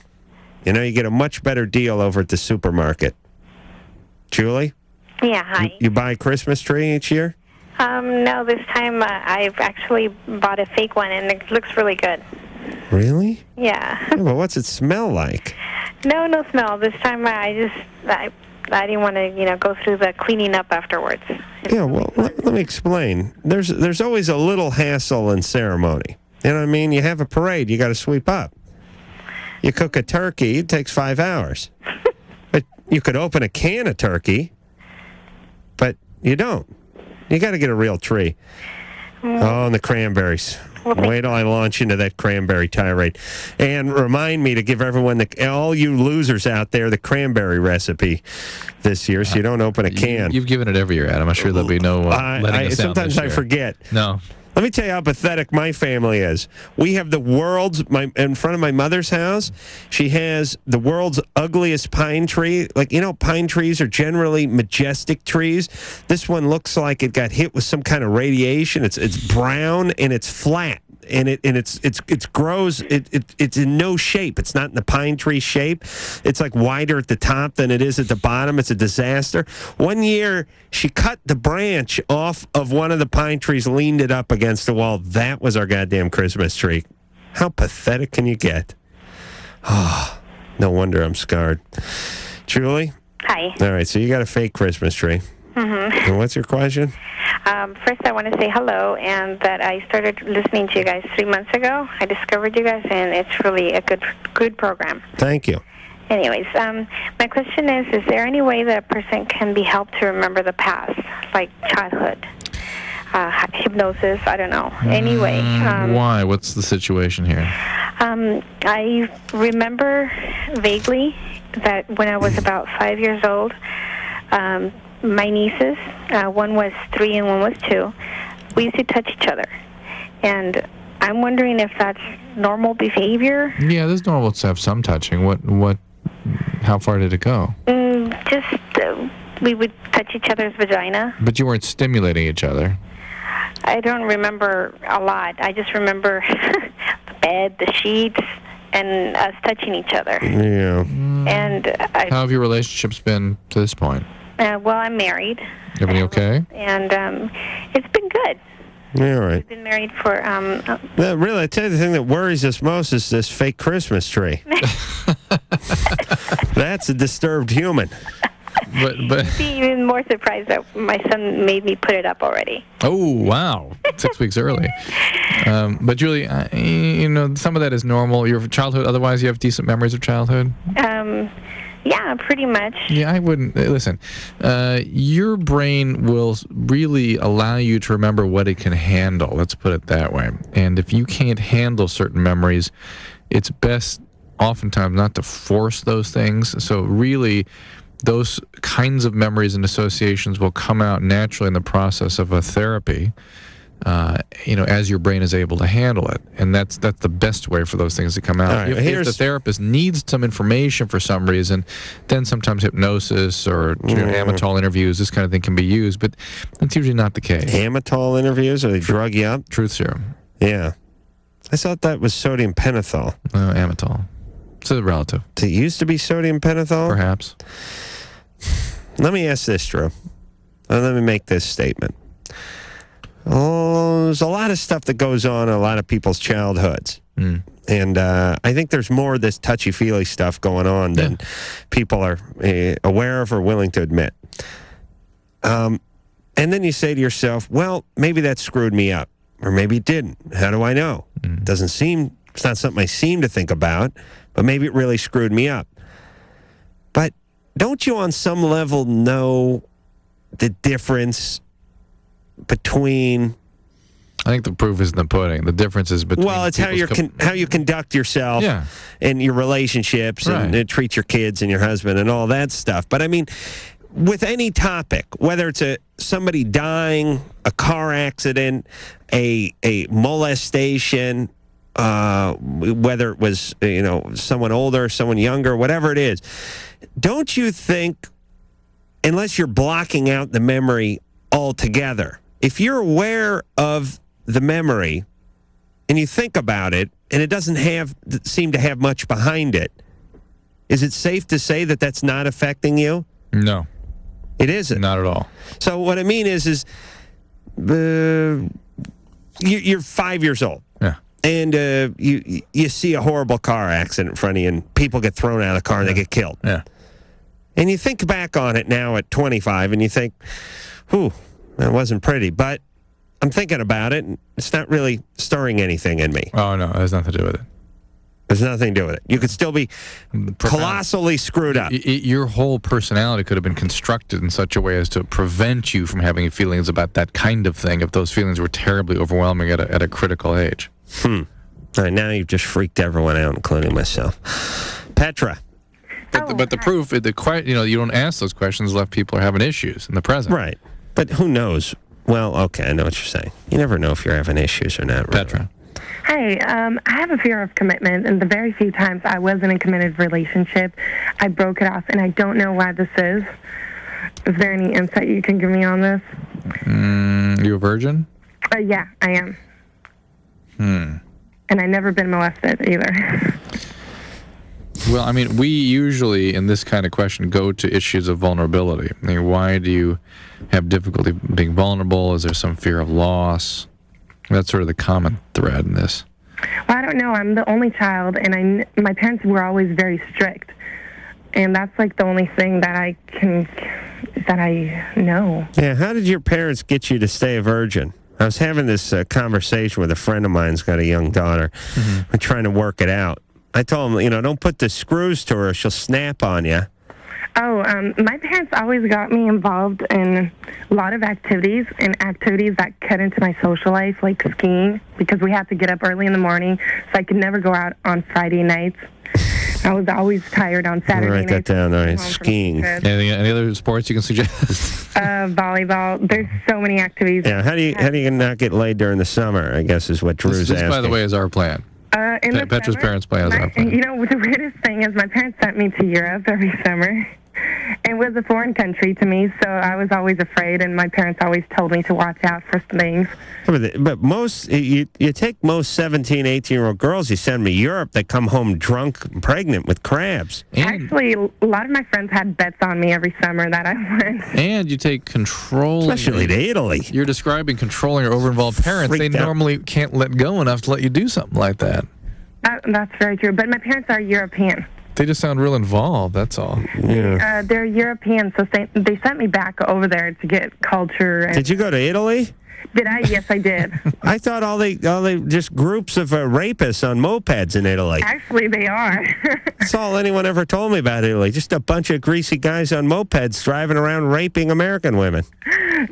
You know, you get a much better deal over at the supermarket. Julie?
Yeah, hi.
You buy a Christmas tree each year?
No, this time I've actually bought a fake one, and it looks really good.
Really?
Yeah.
Yeah, but what's it smell like?
No smell. This time I
I didn't want to, go through the cleaning up afterwards.
Yeah, well, let me explain. There's always a little hassle and ceremony. You know what I mean? You have a parade, you got to sweep up. You cook a turkey, it takes 5 hours. But you could open a can of turkey, but you don't. You got to get a real tree. Oh, and the cranberries. Wait till I launch into that cranberry tirade. And remind me to give everyone, all you losers out there, the cranberry recipe this year, so you don't open a can.
You've given it every year, Adam. I'm sure there'll be no letting us down
sometimes
this
I
year.
forget.
No.
Let me tell you how pathetic my family is. We have the world's, in front of my mother's house, she has the world's ugliest pine tree. Like, pine trees are generally majestic trees. This one looks like it got hit with some kind of radiation. It's brown and it's flat. And it grows. It's in no shape. It's not in the pine tree shape. It's like wider at the top than it is at the bottom. It's a disaster. One year, she cut the branch off of one of the pine trees, leaned it up against the wall. That was our goddamn Christmas tree. How pathetic can you get? Oh, no wonder I'm scarred. Julie?
Hi.
All right, so you got a fake Christmas tree.
Mm-hmm.
And what's your question?
First, I want to say hello, and that I started listening to you guys 3 months ago. I discovered you guys, and it's really a good program.
Thank you.
Anyways, my question is there any way that a person can be helped to remember the past, like childhood, hypnosis, I don't know, anyway?
Why? What's the situation here?
I remember vaguely that when I was about 5 years old, my nieces, one was 3 and one was 2, we used to touch each other. And I'm wondering if that's normal behavior.
Yeah, there's normal to have some touching. How far did it go?
We would touch each other's vagina.
But you weren't stimulating each other.
I don't remember a lot. I just remember the bed, the sheets, and us touching each other.
Yeah.
And
how have your relationships been to this point?
Well, I'm married.
Everything okay?
And it's been good.
Yeah, all right.
We've been married for...
really, I tell you, the thing that worries us most is this fake Christmas tree. That's a disturbed human.
But
I'd be even more surprised that my son made me put it up already.
Oh, wow. 6 weeks early. But Julie, some of that is normal. Your childhood, otherwise you have decent memories of childhood?
Yeah, pretty much.
Yeah, I wouldn't. Listen, your brain will really allow you to remember what it can handle. Let's put it that way. And if you can't handle certain memories, it's best oftentimes not to force those things. So really, those kinds of memories and associations will come out naturally in the process of a therapy, as your brain is able to handle it. And that's the best way for those things to come out.
Right,
if the therapist needs some information for some reason, then sometimes hypnosis or Amatol interviews, this kind of thing can be used, but that's usually not the case.
Amatol interviews? Or they drug you up?
Truth serum.
Yeah. I thought that was sodium pentothal.
Amatol. It's a relative.
It used to be sodium pentothal?
Perhaps.
Let me ask this, Drew. Let me make this statement. Oh, there's a lot of stuff that goes on in a lot of people's childhoods. And I think there's more of this touchy-feely stuff going on than people are aware of or willing to admit. And then you say to yourself, well, maybe that screwed me up. Or maybe it didn't. How do I know? It's not something I seem to think about, but maybe it really screwed me up. But don't you on some level know the difference between...
I think the proof is in the pudding. The difference is between...
Well, it's how you conduct yourself and your relationships and treat your kids and your husband and all that stuff. But I mean, with any topic, whether it's somebody dying, a car accident, a molestation, whether it was someone older, someone younger, whatever it is, don't you think, unless you're blocking out the memory altogether, if you're aware of the memory and you think about it and it doesn't seem to have much behind it, is it safe to say that that's not affecting you?
No.
It isn't?
Not at all.
So what I mean is you're 5 years old.
Yeah.
And you see a horrible car accident in front of you and people get thrown out of the car and they get killed.
Yeah.
And you think back on it now at 25, and you think, whew, that wasn't pretty. But I'm thinking about it, and it's not really stirring anything in me.
Oh, no, it has nothing to do with it.
There's nothing to do with it. You could still be colossally screwed up.
Your whole personality could have been constructed in such a way as to prevent you from having feelings about that kind of thing if those feelings were terribly overwhelming at a critical age.
All right, now you've just freaked everyone out, including myself. Petra.
But the proof, you don't ask those questions left people are having issues in the present.
Right. But who knows? Well, okay, I know what you're saying. You never know if you're having issues or not. Really.
Petra.
Hi, I have a fear of commitment, and the very few times I was in a committed relationship, I broke it off, and I don't know why this is. Is there any insight you can give me on this?
You a virgin?
Yeah, I am. And I've never been molested either.
Well, I mean, we usually, in this kind of question, go to issues of vulnerability. I mean, why do you have difficulty being vulnerable? Is there some fear of loss? That's sort of the common thread in this.
Well, I don't know. I'm the only child, and my parents were always very strict. And that's like the only thing that I know.
Yeah, how did your parents get you to stay a virgin? I was having this conversation with a friend of mine who's got a young daughter. We're trying to work it out. I told him, don't put the screws to her. She'll snap on you.
Oh, my parents always got me involved in a lot of activities that cut into my social life, like skiing, because we had to get up early in the morning, so I could never go out on Friday nights. I was always tired on Saturday nights.
Write that down. All right, skiing.
Any other sports you can suggest?
Volleyball. There's so many activities.
Yeah, how do you not get laid during the summer, I guess is what Drew's asking.
This, by the way, is our plan. Petra's parents' plan is our plan.
The weirdest thing is my parents sent me to Europe every summer. It was a foreign country to me, so I was always afraid, and my parents always told me to watch out for things.
But most, you take most 17, 18-year-old girls, you send them to Europe, they come home drunk and pregnant with crabs.
Actually, a lot of my friends had bets on me every summer that I went.
And you take controlling...
Especially to Italy.
You're describing controlling or over-involved parents. They normally can't let go enough to let you do something like that.
That's very true, but my parents are European.
They just sound real involved, that's all.
Yeah.
They're European, so they sent me back over there to get culture.
Did you go to Italy?
Did I? Yes, I did.
I thought all they just groups of rapists on mopeds in Italy.
Actually, they are.
That's all anyone ever told me about Italy. Just a bunch of greasy guys on mopeds driving around raping American women.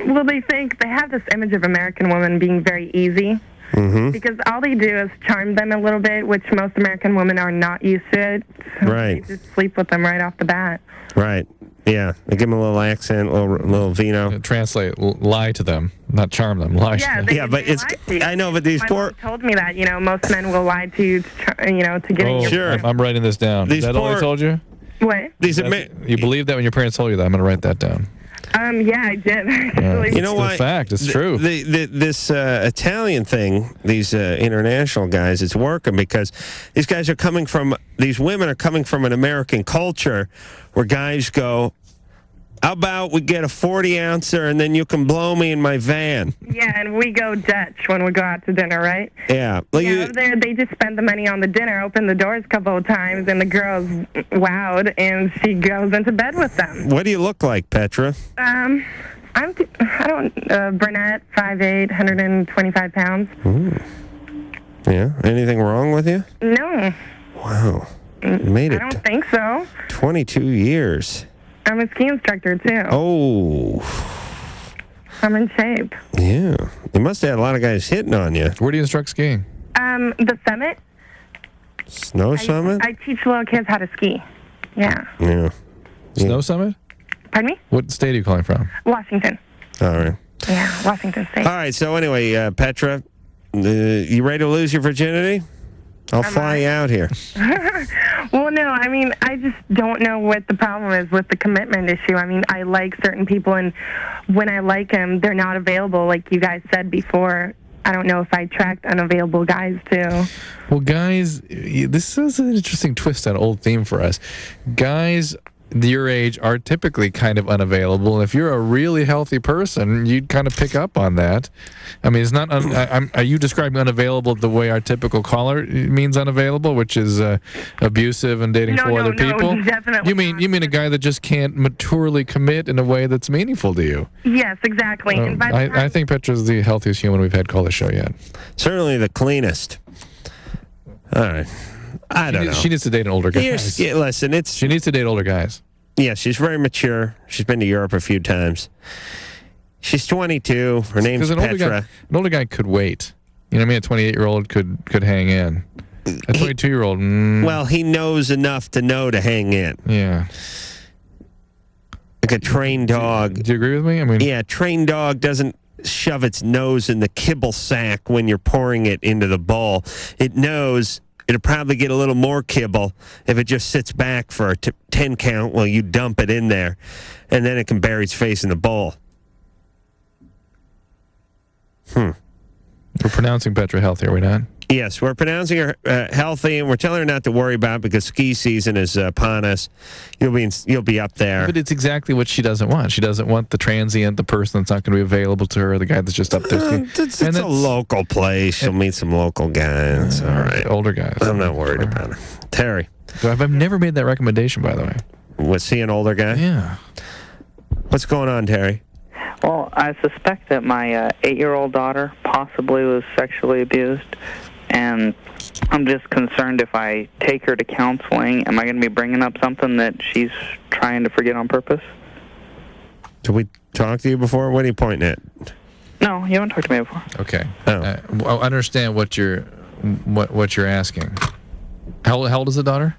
Well, they have this image of American women being very easy. Because all they do is charm them a little bit, which most American women are not used to it. So
right.
They just sleep with them right off the bat.
Right. Yeah. They give them a little accent, a little vino.
Translate, lie to them, not charm them. Lie to them.
But it's. I know, but these
poor. My mom told me that most men will lie to you, to get in your.
Sure.
I'm writing this down. Is that all they told you?
What?
You believe that when your parents told you that? I'm going to write that down.
Yeah, I did. Actually.
You know what?
It's a fact. It's true.
This Italian thing, these international guys, it's working because these women are coming from an American culture where guys go, how about we get a 40-ouncer and then you can blow me in my van?
Yeah, and we go Dutch when we go out to dinner, right?
Yeah.
Well, they just spend the money on the dinner, open the doors a couple of times, and the girl's wowed, and she goes into bed with them.
What do you look like, Petra?
Brunette, 5'8", 125 pounds.
Ooh. Yeah. Anything wrong with you?
No.
Wow. You made it.
I don't think so.
22 years.
I'm a ski instructor, too.
Oh.
I'm in shape.
Yeah. You must have had a lot of guys hitting on you.
Where do you instruct skiing?
The Summit.
Snow Summit?
I teach little kids how to ski. Yeah.
Yeah.
Snow Summit?
Pardon me?
What state are you calling from?
Washington.
All right.
Yeah, Washington State.
All right. So anyway, Petra, you ready to lose your virginity? I'll fly you out here.
Well, no, I mean, I just don't know what the problem is with the commitment issue. I mean, I like certain people, and when I like them, they're not available, like you guys said before. I don't know if I attract unavailable guys, too.
Well, guys, this is an interesting twist on an old theme for us. Guys your age are typically kind of unavailable. And if you're a really healthy person, you'd kind of pick up on that. I mean, it's not. Are you describing unavailable the way our typical caller means unavailable, which is abusive and dating for other people?
No, definitely.
You mean a guy that just can't maturely commit in a way that's meaningful to you?
Yes, exactly. And by the time
I think Petra's the healthiest human we've had call the show yet.
Certainly the cleanest. All right. I don't know.
She needs to date an older guy.
Listen,
she needs to date older guys.
Yeah, she's very mature. She's been to Europe a few times. She's 22. Her name's Petra.
An older guy could wait. You know what I mean? A 28-year-old could hang in. A 22-year-old.
Well, he knows enough to know to hang in.
Yeah.
Like a trained dog.
Do you agree with me? I mean,
yeah, a trained dog doesn't shove its nose in the kibble sack when you're pouring it into the bowl. It knows it'll probably get a little more kibble if it just sits back for a 10 count while you dump it in there, and then it can bury its face in the bowl.
We're pronouncing Petra healthy, are we not?
Yes, we're pronouncing her healthy, and we're telling her not to worry about it because ski season is upon us. You'll be up there.
But it's exactly what she doesn't want. She doesn't want the transient, the person that's not going to be available to her, the guy that's just up there.
It's a local place. She'll meet some local guys. All right.
Older guys.
I'm not worried about it. Terry.
I've never made that recommendation, by the way.
Was he an older guy?
Yeah.
What's going on, Terry?
Well, I suspect that my 8-year-old daughter possibly was sexually abused, and I'm just concerned if I take her to counseling, am I going to be bringing up something that she's trying to forget on purpose?
Did we talk to you before? What are you pointing at?
No, you haven't talked to me before.
Okay. I understand what you're asking. How old is the daughter?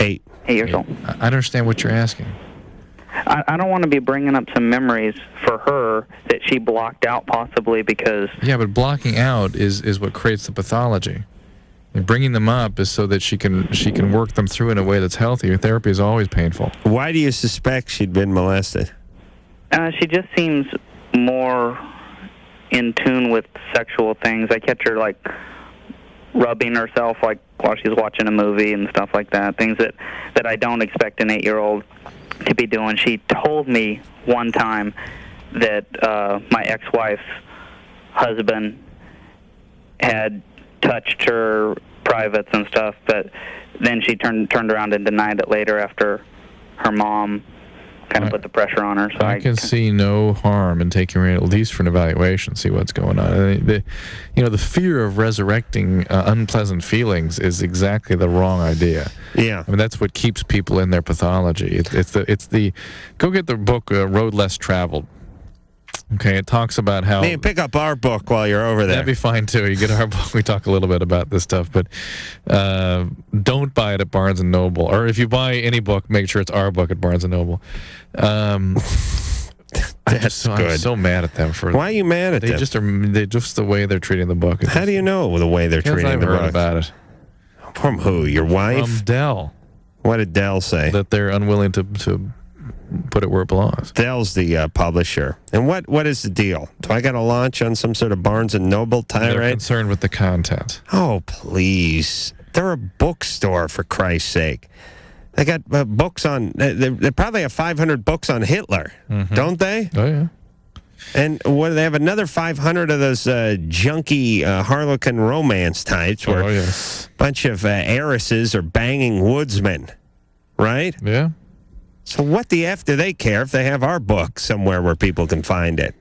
8 years old.
I understand what you're asking.
I don't want to be bringing up some memories for her that she blocked out possibly because...
Yeah, but blocking out is what creates the pathology. And bringing them up is so that she can work them through in a way that's healthy. Your therapy is always painful.
Why do you suspect she'd been molested?
She just seems more in tune with sexual things. I catch her, like, rubbing herself, like, while she's watching a movie and stuff like that. Things that I don't expect an 8-year-old to be doing. She told me one time that my ex-wife's husband had touched her privates and stuff, but then she turned around and denied it later after her mom kind of put the pressure on her. So
I can see no harm in taking her in at least for an evaluation, see what's going on. The fear of resurrecting unpleasant feelings is exactly the wrong idea.
Yeah,
I mean that's what keeps people in their pathology. It's the go get the book Road Less Traveled. Okay, it talks about how...
Hey, pick up our book while you're over there.
That'd be fine, too. You get our book. We talk a little bit about this stuff, but don't buy it at Barnes & Noble. Or if you buy any book, make sure it's our book at Barnes & Noble.
That's good.
I'm so mad at them for...
Why are you mad at them?
They just the way they're treating the book.
How do you know the way they're treating
I've
the
heard
book?
About it.
From who? Your wife?
From Dell.
What did Dell say?
That they're unwilling to put it where it belongs.
Dell's the publisher. And what is the deal? Do I got to launch on some sort of Barnes & Noble tirade?
They're concerned with the content.
Oh, please. They're a bookstore, for Christ's sake. They got books on... They probably have 500 books on Hitler, don't they?
Oh, yeah.
And they have another 500 of those junky Harlequin romance types where a bunch of heiresses are banging woodsmen, right?
Yeah.
So what the F do they care if they have our book somewhere where people can find it?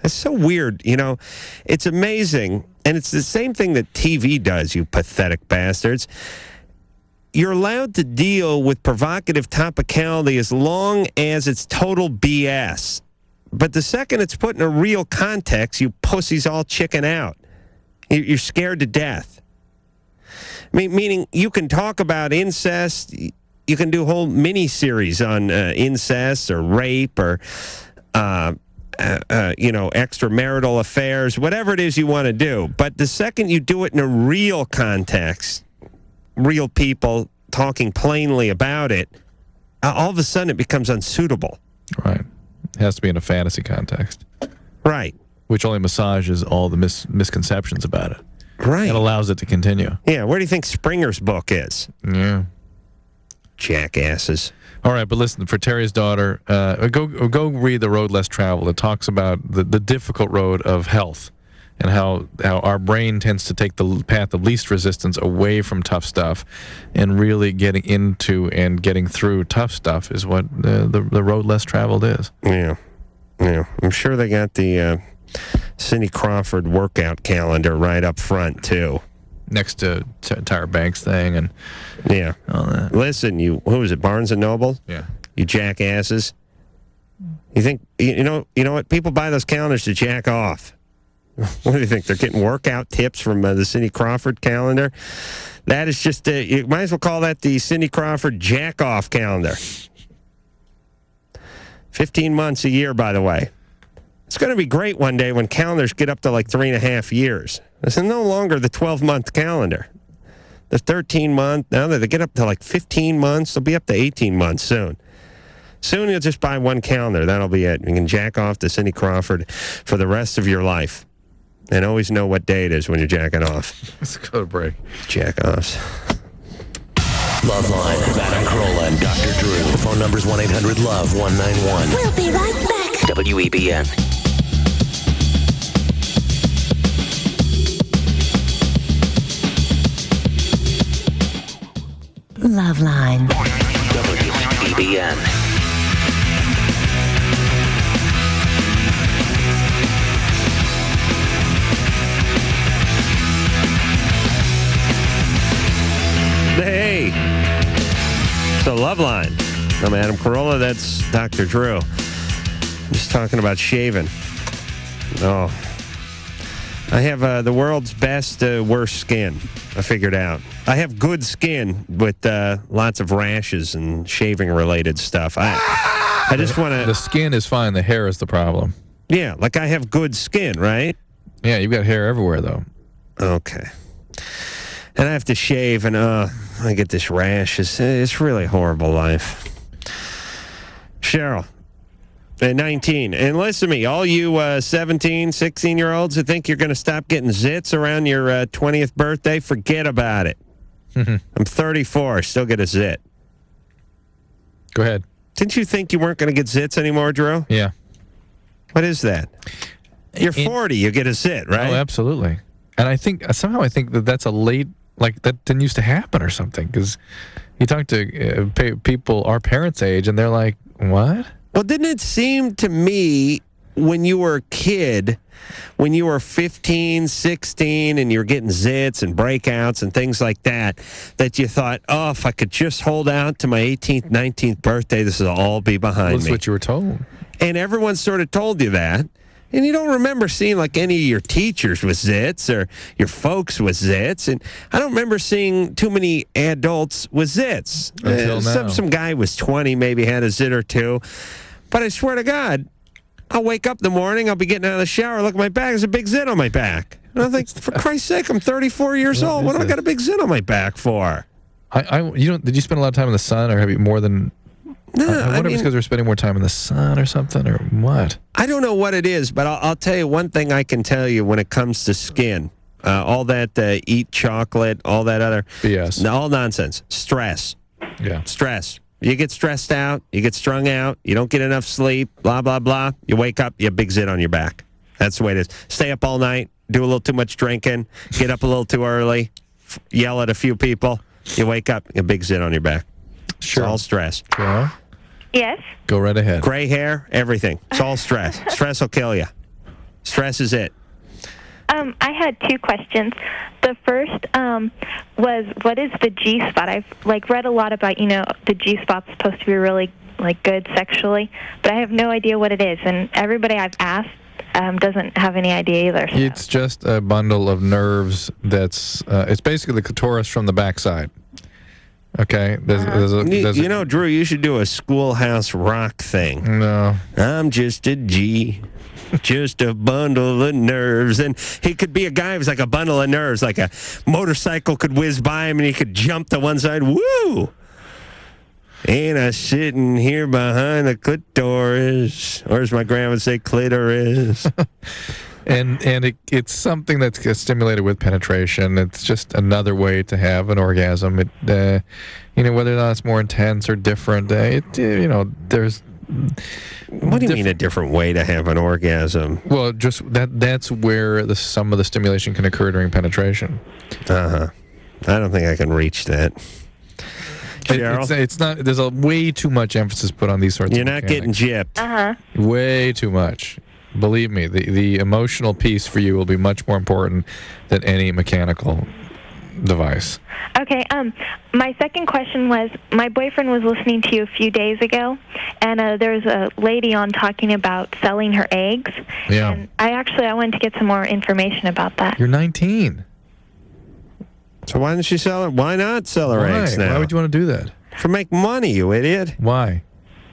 It's so weird, It's amazing, and it's the same thing that TV does, you pathetic bastards. You're allowed to deal with provocative topicality as long as it's total BS. But the second it's put in a real context, you pussies all chicken out. You're scared to death. Meaning you can talk about incest... You can do whole mini-series on incest or rape or, extramarital affairs, whatever it is you want to do. But the second you do it in a real context, real people talking plainly about it, all of a sudden it becomes unsuitable.
Right. It has to be in a fantasy context.
Right.
Which only massages all the misconceptions about it.
Right.
It allows it to continue.
Yeah, where do you think Springer's book is?
Yeah.
Jackasses.
All right, but listen, for Terry's daughter, go read The Road Less Traveled. It talks about the difficult road of health and how our brain tends to take the path of least resistance away from tough stuff, and really getting into and getting through tough stuff is what the road less traveled is.
Yeah. I'm sure they got the Cindy Crawford workout calendar right up front, too.
Next to Tyra Banks' thing and all that.
Listen, who was it, Barnes & Noble?
Yeah.
You jackasses. You think, you know what? People buy those calendars to jack off. What do you think? They're getting workout tips from the Cindy Crawford calendar? That is just, you might as well call that the Cindy Crawford jack-off calendar. 15 months a year, by the way. It's going to be great one day when calendars get up to like 3.5 years. It's no longer the 12-month calendar. The 13-month, now that they get up to like 15 months, they'll be up to 18 months soon. Soon you'll just buy one calendar. That'll be it. You can jack off to Cindy Crawford for the rest of your life. And always know what day it is when you're jacking off.
Let's go to break.
Jack-offs.
LoveLine with Adam Carolla and Dr. Drew. The phone number's 1-800-LOVE-191.
We'll be right back.
WEBN.
LoveLine.
WEBN.
Hey. So LoveLine. I'm Adam Carolla. That's Dr. Drew. I'm just talking about shaving. Oh. I have the world's best, worst skin. I figured out. I have good skin with lots of rashes and shaving-related stuff. I just want to...
The skin is fine. The hair is the problem.
Yeah, like I have good skin, right?
Yeah, you've got hair everywhere, though.
Okay. And I have to shave, and I get this rash. It's really a horrible life. Cheryl, at 19. And listen to me, all you 17, 16-year-olds who think you're going to stop getting zits around your 20th birthday, forget about it. I'm 34, still get a zit.
Go ahead.
Didn't you think you weren't going to get zits anymore, Drew?
Yeah.
What is that? You're 40, you get a zit, right?
Oh, absolutely. And I think that that's a late, like that didn't used to happen or something, because you talk to people our parents' age and they're like, what?
Well, didn't it seem to me when you were a kid, when you were 15, 16, and you were getting zits and breakouts and things like that, that you thought, oh, if I could just hold out to my 18th, 19th birthday, this will all be behind me.
That's what you were told.
And everyone sort of told you that. And you don't remember seeing like any of your teachers with zits or your folks with zits. And I don't remember seeing too many adults with zits.
Until now.
Some guy was 20, maybe had a zit or two. But I swear to God, I'll wake up in the morning, I'll be getting out of the shower, look at my back, there's a big zit on my back. And I think, for Christ's sake, I'm 34 years old. What do I got a big zit on my back for?
Did you spend a lot of time in the sun, or have you more than...
No,
I wonder if it's because we're spending more time in the sun or something, or what?
I don't know what it is, but I'll tell you one thing I can tell you when it comes to skin. All that eat chocolate, all that other...
BS.
All nonsense. Stress.
Yeah.
Stress. You get stressed out, you get strung out, you don't get enough sleep, blah, blah, blah. You wake up, you have a big zit on your back. That's the way it is. Stay up all night, do a little too much drinking, get up a little too early, yell at a few people. You wake up, a big zit on your back.
Sure.
It's all stress.
Yeah.
Yes?
Go right ahead.
Gray hair, everything. It's all stress. Stress will kill you. Stress is it.
I had two questions. The first was, what is the G-spot? I've read a lot about, the G-spot's supposed to be really good sexually, but I have no idea what it is, and everybody I've asked doesn't have any idea either. So.
It's just a bundle of nerves that's it's basically the clitoris from the backside. Okay,
Drew, you should do a Schoolhouse Rock thing.
No,
I'm just a G. Just a bundle of nerves. And he could be a guy who's like a bundle of nerves, like a motorcycle could whiz by him and he could jump to one side. Woo! Ain't I sitting here behind the clitoris? Or as my grandma would say, clitoris.
and it's something that's stimulated with penetration. It's just another way to have an orgasm. It, whether or not it's more intense or different, there's.
What do you mean a different way to have an orgasm?
Well, just that's where some of the stimulation can occur during penetration.
I don't think I can reach that.
It's not. There's way too much emphasis put on these sorts.
You're
of
not getting gypped.
Way too much. Believe me, the emotional piece for you will be much more important than any mechanical device.
Okay, my second question was, my boyfriend was listening to you a few days ago, and there was a lady on talking about selling her eggs.
Yeah.
And I wanted to get some more information about that.
You're 19.
So why didn't she sell it? Why not sell her eggs now?
Why would you want to do that?
For make money, you idiot.
Why?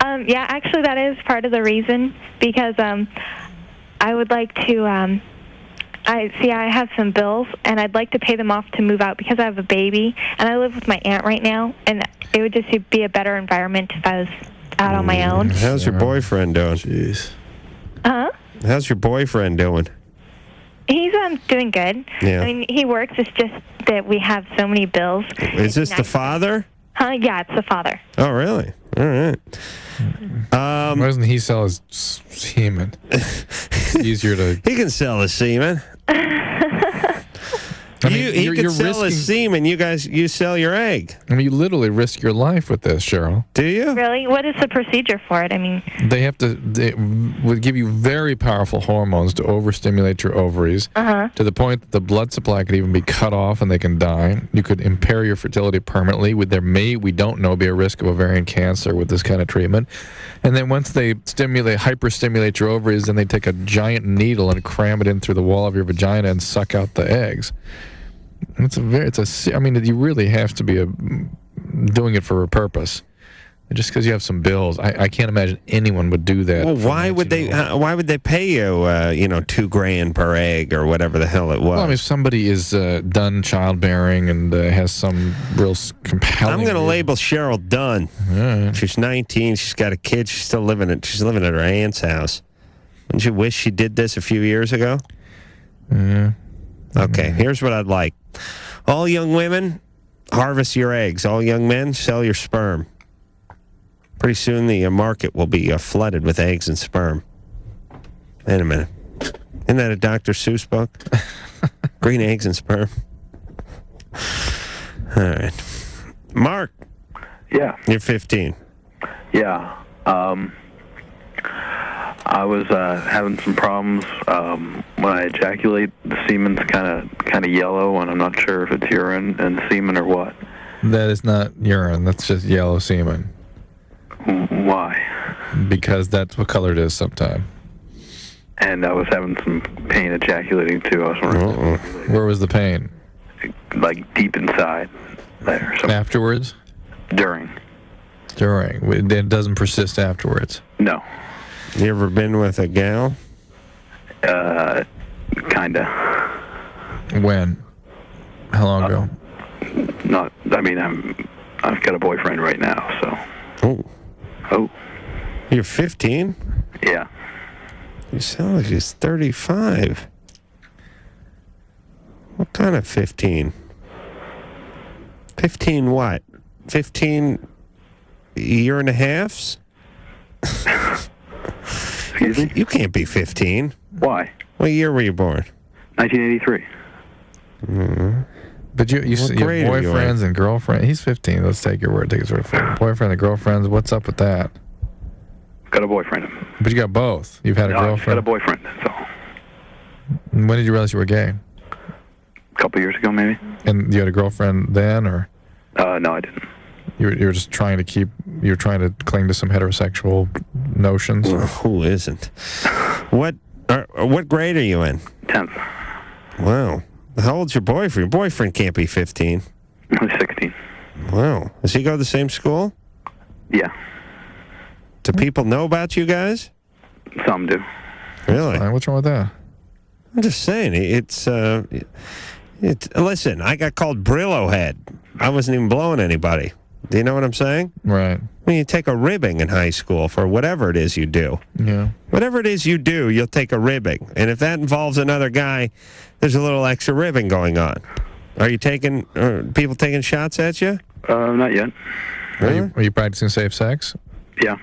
Yeah, actually, that is part of the reason, because I would like to... I have some bills, and I'd like to pay them off to move out because I have a baby, and I live with my aunt right now, and it would just be a better environment if I was out on my own.
How's your boyfriend doing?
Jeez.
Huh?
How's your boyfriend doing?
He's doing good.
Yeah.
I mean, he works. It's just that we have so many bills.
Is this the father?
Yeah, it's the father.
Oh, really? All right.
Why doesn't he sell his semen? It's easier to...
He can sell his semen. He can sell his semen. You sell your egg.
I mean, you literally risk your life with this, Cheryl.
Do you?
Really? What is the procedure for it? I mean...
They would give you very powerful hormones to overstimulate your ovaries to the point that the blood supply could even be cut off and they can die. You could impair your fertility permanently. There may, we don't know, be a risk of ovarian cancer with this kind of treatment. And then once they hyperstimulate your ovaries, then they take a giant needle and cram it in through the wall of your vagina and suck out the eggs. I mean, you really have to be doing it for a purpose. Just because you have some bills, I can't imagine anyone would do that.
Well, why would they pay you, $2,000 per egg or whatever the hell it was?
Well, I mean, if somebody is done childbearing and has some real compelling...
I'm going to label Cheryl done.
Right.
She's 19. She's got a kid. She's living at her aunt's house. Wouldn't you wish she did this a few years ago?
Yeah.
Okay, here's what I'd like. All young women, harvest your eggs. All young men, sell your sperm. Pretty soon the market will be flooded with eggs and sperm. Wait a minute. Isn't that a Dr. Seuss book? Green eggs and sperm. All right. Mark.
Yeah.
You're 15.
Yeah. I was having some problems when I ejaculate. The semen's kind of yellow, and I'm not sure if it's urine and semen or what.
That is not urine. That's just yellow semen.
Why?
Because that's what color it is sometime.
And I was having some pain ejaculating too. I was wondering.
Where was the pain?
Like deep inside there. So
afterwards?
During.
It doesn't persist afterwards?
No.
You ever been with a gal?
Kinda.
When? How long ago?
Not. I mean, I've got a boyfriend right now, so. Oh.
You're 15?
Yeah.
You sound like he's 35. What kind of 15? 15 what? 15 year and a halves?
Excuse me?
You can't be 15.
Why?
What year were you born?
1983.
Mm-hmm.
But you have boyfriends and girlfriends. He's 15. Let's take your word. Take his word for it. Boyfriend and girlfriends. What's up with that?
Got a boyfriend.
But you got both. You've had a girlfriend.
I've got a boyfriend. That's all.
When did you realize you were gay?
A couple years ago, maybe.
And you had a girlfriend then, or?
No, I didn't.
You were just trying to you're trying to cling to some heterosexual notions?
Well, who isn't? What grade are you in?
10th.
Wow. How old's your boyfriend? Your boyfriend can't be 15.
He's 16.
Wow. Does he go to the same school?
Yeah.
Do people know about you guys?
Some do.
Really?
What's wrong with that?
I'm just saying, it's listen, I got called Brillo Head. I wasn't even blowing anybody. Do you know what I'm saying?
Right.
I mean, you take a ribbing in high school for whatever it is you do.
Yeah.
Whatever it is you do, you'll take a ribbing. And if that involves another guy, there's a little extra ribbing going on. Are you people taking shots at you?
Not yet.
Really?
Are you practicing safe sex?
Yeah.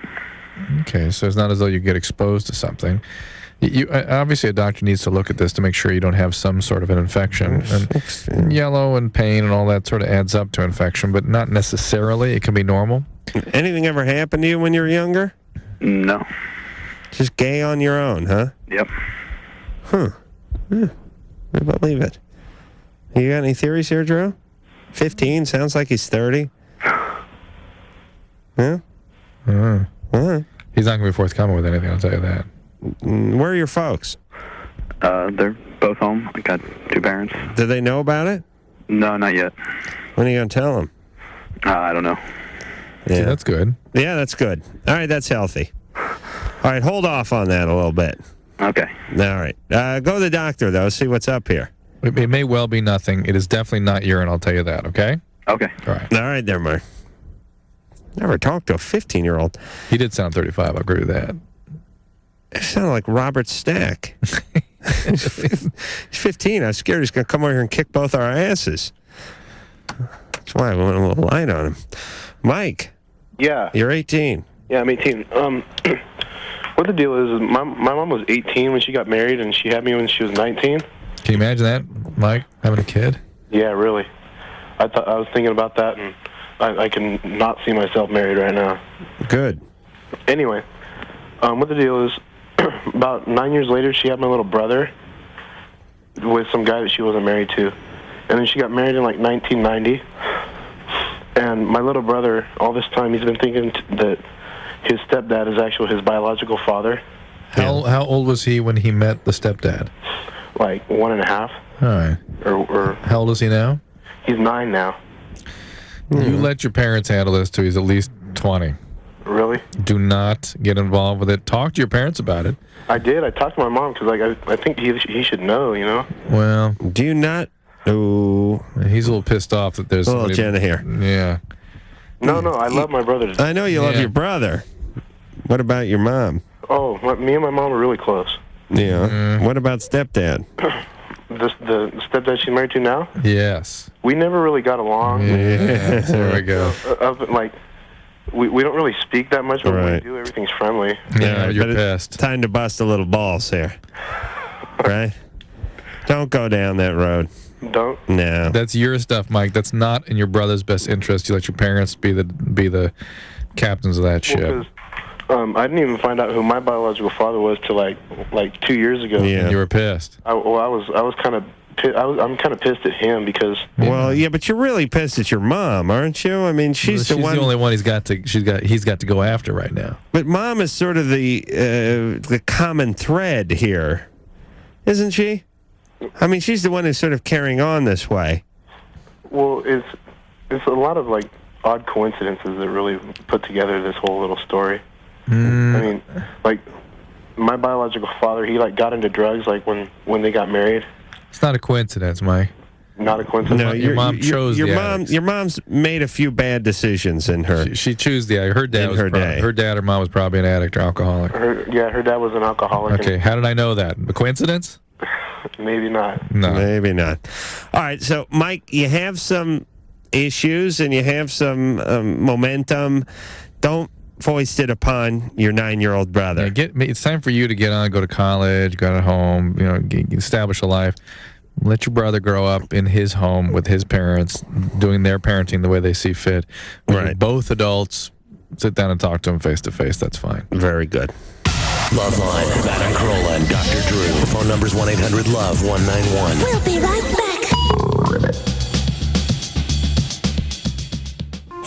Okay, so it's not as though you get exposed to something. Obviously, a doctor needs to look at this to make sure you don't have some sort of an infection. And yellow and pain and all that sort of adds up to infection, but not necessarily. It can be normal.
Anything ever happened to you when you were younger?
No.
Just gay on your own, huh?
Yep.
Huh. Yeah, I believe it. You got any theories here, Drew? 15, sounds like he's 30. Yeah?
He's not going to be forthcoming with anything, I'll tell you that.
Where are your folks?
They're both home. I got two parents.
Do they know about it?
No, not yet.
When are you going to tell them?
I don't know.
Yeah,
see, that's good.
Yeah, that's good. All right, that's healthy. All right, hold off on that a little bit.
Okay.
All right. Go to the doctor, though. See what's up here.
It may well be nothing. It is definitely not urine, I'll tell you that, okay?
Okay.
All right.
All right, there, Mark. Never talked to a 15-year-old.
He did sound 35, I agree with that.
It sounded like Robert Stack. He's 15. I was scared he's going to come over here and kick both our asses. That's why I went a little light on him. Mike.
Yeah.
You're 18.
Yeah, I'm 18. What the deal is my mom was 18 when she got married, and she had me when she was 19.
Can you imagine that, Mike, having a kid?
Yeah, really. I was thinking about that, and I can not see myself married right now.
Good.
Anyway, what the deal is, about 9 years later, she had my little brother with some guy that she wasn't married to. And then she got married in, like, 1990. And my little brother, all this time, he's been thinking that his stepdad is actually his biological father.
How old was he when he met the stepdad?
Like 1.5.
All right.
Or
how old is he now?
He's 9 now.
You let your parents handle this till he's at least 20.
Really?
Do not get involved with it. Talk to your parents about it.
I did. I talked to my mom because, like, I think he should know, you know?
Well,
do you not? Oh,
he's a little pissed off that there's
a little
somebody,
Jenna here.
Yeah.
No, I love my brother.
I know you love your brother. What about your mom?
Oh, me and my mom are really close.
Yeah. What about stepdad?
The stepdad she's married to now?
Yes.
We never really got along.
Yeah, there we go.
Like, we don't really speak that much, but when we
Right.
do, everything's friendly.
Yeah, you're
but
pissed.
It's time to bust a little balls here. Right? Don't go down that road.
Don't?
No.
That's your stuff, Mike. That's not in your brother's best interest. You let your parents be the captains of that ship.
Well, 'cause, I didn't even find out who my biological father was till like 2 years ago.
Yeah.
And you were pissed.
I was kind of I'm kind of pissed at him because.
Well, yeah, but you're really pissed at your mom, aren't you? I mean, she's the one.
The only one he's got to go after right now.
But mom is sort of the common thread here, isn't she? I mean, she's the one who's sort of carrying on this way.
Well, it's a lot of like odd coincidences that really put together this whole little story. I mean, like my biological father, he like got into drugs like when they got married.
It's not a coincidence, Mike.
Not a coincidence.
No,
your mom chose
your
the
mom.
addicts.
Your mom's made a few bad decisions in her.
She chose her dad.
In her day.
Her dad or mom was probably an addict or alcoholic.
Her dad was an alcoholic.
Okay, how did I know that? A coincidence?
Maybe not.
No,
maybe not. All right, so Mike, you have some issues and you have some momentum. Don't foist it upon your 9-year-old brother.
Yeah, it's time for you to get on, go to college, go to home, establish a life. Let your brother grow up in his home with his parents, doing their parenting the way they see fit. When you're both adults, sit down and talk to them face to face. That's fine.
Very good.
LoveLine, Adam Carolla and Dr. Drew. Phone numbers 1-800-LOVE-191.
We'll be right back.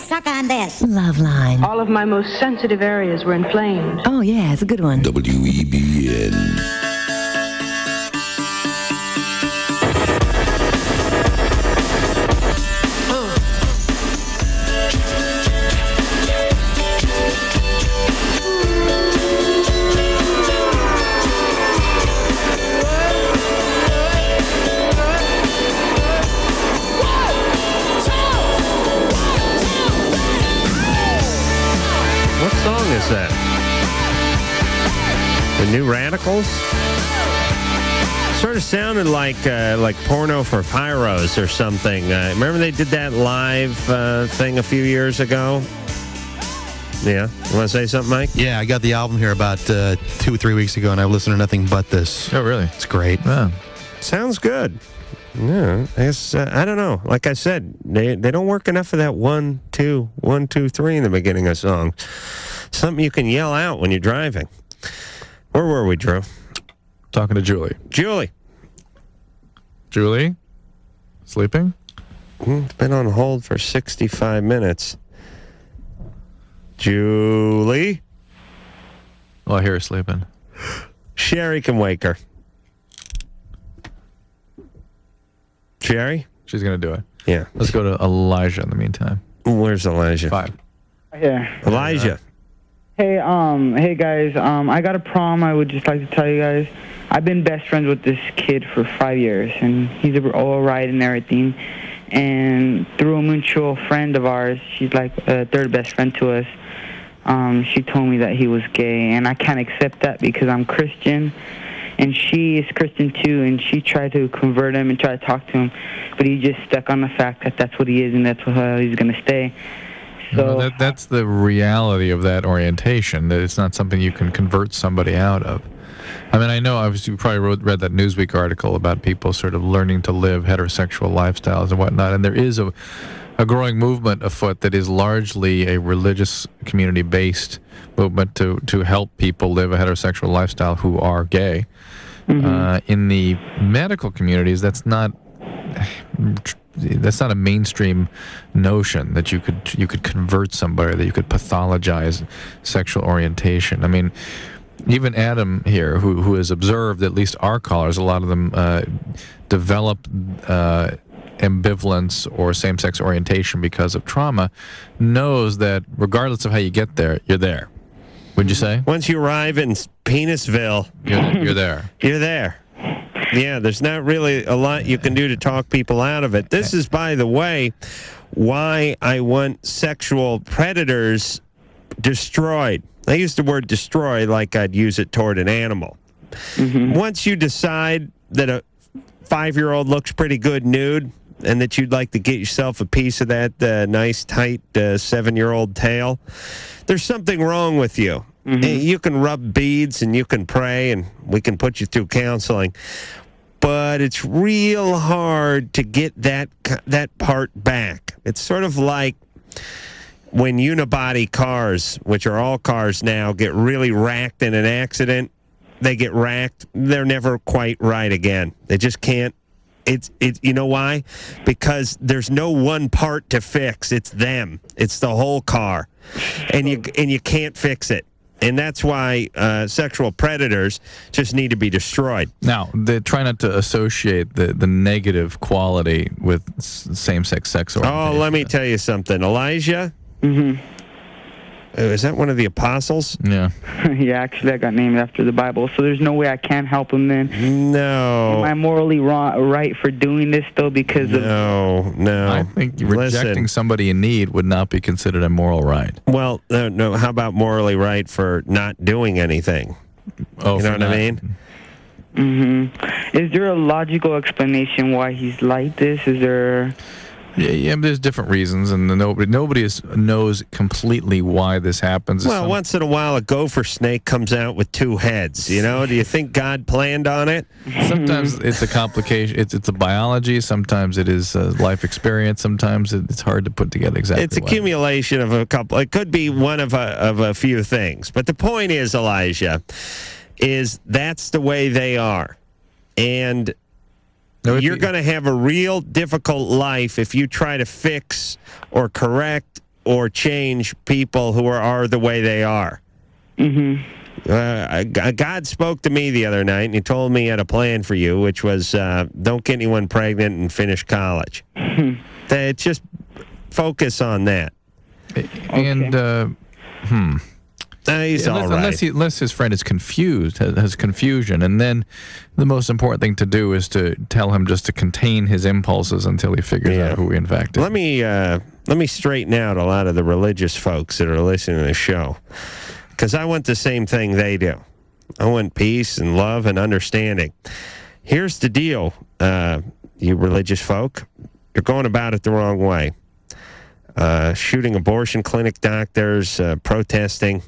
Suck on this. LoveLine.
All of my most sensitive areas were inflamed.
Oh, yeah, it's a good one.
WEBN.
is that? The New Radicals? Sort of sounded like porno for pyros or something. Remember they did that live thing a few years ago? Yeah. You want to say something, Mike?
Yeah, I got the album here about 2 or 3 weeks ago, and I've listened to nothing but this.
Oh, really?
It's great.
Yeah.
Sounds good. Yeah, I guess, I don't know. Like I said, they don't work enough of that 1, 2, 1, 2, 3 in the beginning of songs. Something you can yell out when you're driving. Where were we, Drew?
Talking to Julie.
Julie.
Julie? Sleeping?
It's been on hold for 65 minutes. Julie?
Oh, I hear her sleeping.
Sherry can wake her. Sherry?
She's going to do it.
Yeah.
Let's go to Elijah in the meantime.
Where's Elijah?
5.
Yeah.
Elijah.
Hey, hey guys. I got a problem. I would just like to tell you guys. I've been best friends with this kid for 5 years, and he's all right and everything. And through a mutual friend of ours, she's like a third best friend to us. She told me that he was gay, and I can't accept that because I'm Christian, and she is Christian too. And she tried to convert him and try to talk to him, but he just stuck on the fact that that's what he is and that's how he's going to stay. So
well, that's the reality of that orientation. That it's not something you can convert somebody out of. I mean, I know obviously you probably read that Newsweek article about people sort of learning to live heterosexual lifestyles and whatnot, and there is a growing movement afoot that is largely a religious community-based movement to help people live a heterosexual lifestyle who are gay. Mm-hmm. In the medical communities, that's not a mainstream notion that you could convert somebody, that you could pathologize sexual orientation. I mean, even Adam here, who has observed at least our callers, a lot of them develop ambivalence or same-sex orientation because of trauma, knows that regardless of how you get there, you're there. Would you say?
Once you arrive in Penisville,
you're there.
You're there. Yeah, there's not really a lot you can do to talk people out of it. This is, by the way, why I want sexual predators destroyed. I use the word destroy like I'd use it toward an animal. Mm-hmm. Once you decide that a 5-year-old looks pretty good nude and that you'd like to get yourself a piece of that nice, tight 7-year-old tail, there's something wrong with you. Mm-hmm. You can rub beads and you can pray and we can put you through counseling, but it's real hard to get that part back. It's sort of like when unibody cars, which are all cars now, get really racked in an accident. They get racked. They're never quite right again. They just can't. It's you know why? Because there's no one part to fix. It's them. It's the whole car, and you can't fix it. And that's why sexual predators just need to be destroyed.
Now, they try not to associate the negative quality with same-sex sex orientation.
Oh, let me tell you something, Elijah.
Mm-hmm.
Is that one of the apostles?
Yeah.
Yeah, actually, I got named after the Bible, so there's no way I can help him then.
No.
Am I morally right for doing this, though, because of...
No.
I think rejecting somebody in need would not be considered a moral right.
Well, no. How about morally right for not doing anything?
Oh,
you know what I mean?
Mm-hmm. Is there a logical explanation why he's like this? Is there...
Yeah, there's different reasons, and nobody knows completely why this happens.
Well, once in a while, a gopher snake comes out with 2 heads. You know, do you think God planned on it?
Sometimes it's a complication. It's a biology. Sometimes it is life experience. Sometimes it's hard to put together exactly.
It's accumulation of a couple. It could be one of a few things. But the point is, Elijah, is that's the way they are, and you're going to have a real difficult life if you try to fix or correct or change people who are the way they are.
Mm-hmm.
God spoke to me the other night, and he told me he had a plan for you, which was don't get anyone pregnant and finish college. Just focus on that.
And,
he's all right.
Unless his friend is confused, has confusion, and then the most important thing to do is to tell him just to contain his impulses until he figures out who he in fact is.
Let me straighten out a lot of the religious folks that are listening to the show. because I want the same thing they do. I want peace and love and understanding. Here's the deal, you religious folk. You're going about it the wrong way. Shooting abortion clinic doctors, protesting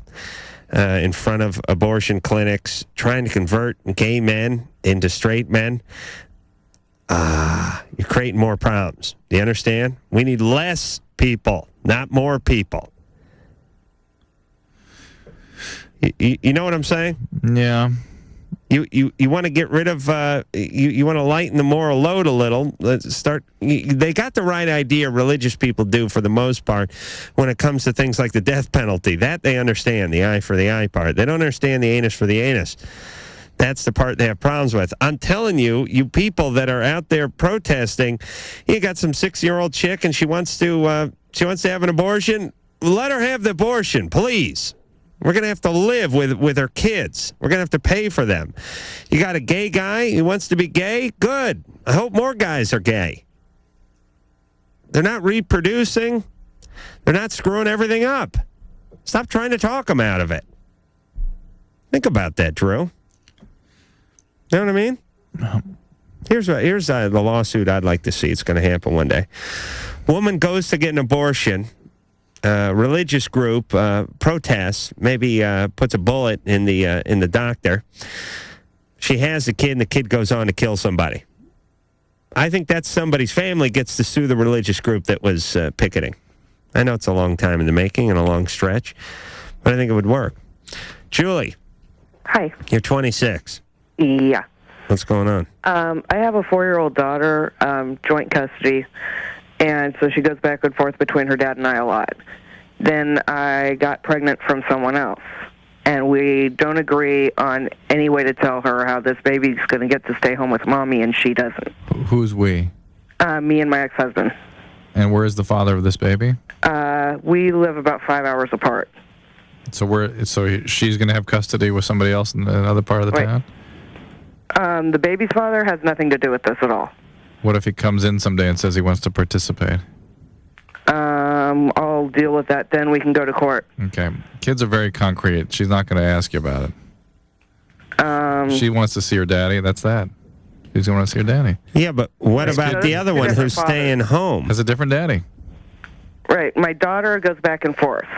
in front of abortion clinics, trying to convert gay men into straight men. You're creating more problems. Do you understand? We need less people, not more people. You know what I'm saying?
Yeah.
You want to get rid of, you want to lighten the moral load a little. Let's start. They got the right idea, religious people do, for the most part, when it comes to things like the death penalty. That they understand, the eye for the eye part. They don't understand the anus for the anus. That's the part they have problems with. I'm telling you, you people that are out there protesting, you got some 6-year-old chick and she wants to have an abortion. Let her have the abortion, please. We're going to have to live with her kids. We're going to have to pay for them. You got a gay guy who wants to be gay? Good. I hope more guys are gay. They're not reproducing. They're not screwing everything up. Stop trying to talk them out of it. Think about that, Drew. You know what I mean? Here's the lawsuit I'd like to see. It's going to happen one day. Woman goes to get an abortion. Religious group protests, maybe puts a bullet in the doctor. She has the kid, and the kid goes on to kill somebody. I think that somebody's family gets to sue the religious group that was picketing. I know it's a long time in the making and a long stretch, but I think it would work. Julie.
Hi.
You're 26.
Yeah.
What's going on?
I have a 4-year-old daughter, joint custody, and so she goes back and forth between her dad and I a lot. Then I got pregnant from someone else, and we don't agree on any way to tell her how this baby's going to get to stay home with mommy, and she doesn't.
Who's we?
Me and my ex-husband.
And where is the father of this baby?
We live about 5 hours apart.
So she's going to have custody with somebody else in another part of the town?
The baby's father has nothing to do with this at all.
What if he comes in someday and says he wants to participate?
I'll deal with that. Then we can go to court.
Okay. Kids are very concrete. She's not going to ask you about it. She wants to see her daddy. That's that. She's going to want to see her daddy.
Yeah, but what about the other one who's staying home?
Has a different daddy.
Right. My daughter goes back and forth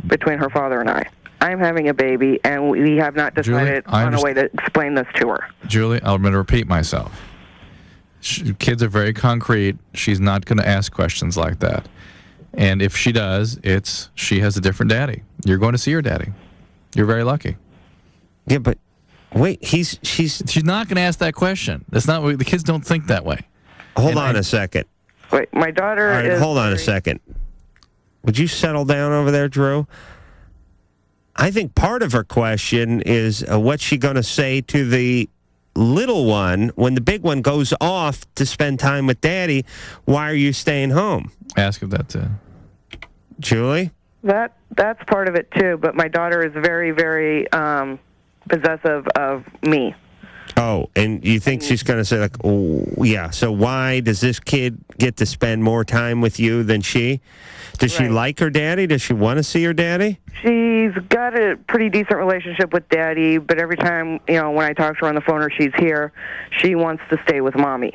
between her father and I. I'm having a baby, and we have not decided on a way to explain this to her.
Julie, I'm going to repeat myself. Kids are very concrete. She's not going to ask questions like that. And if she does, she has a different daddy. You're going to see her daddy. You're very lucky.
Yeah, but wait, she's
not going to ask that question. That's not the kids don't think that way.
Hold on a second.
Wait, my daughter
All right,
is...
hold on a second. Would you settle down over there, Drew? I think part of her question is what's she going to say to the little one when the big one goes off to spend time with daddy? Why are you staying home?
Ask him that too.
Julie?
That's part of it too, but my daughter is very, very possessive of me.
Oh, and you think she's going to say, like, oh, yeah, so why does this kid get to spend more time with you than she? Does she like her daddy? Does she want to see her daddy?
She's got a pretty decent relationship with daddy, but every time, when I talk to her on the phone or she's here, she wants to stay with mommy.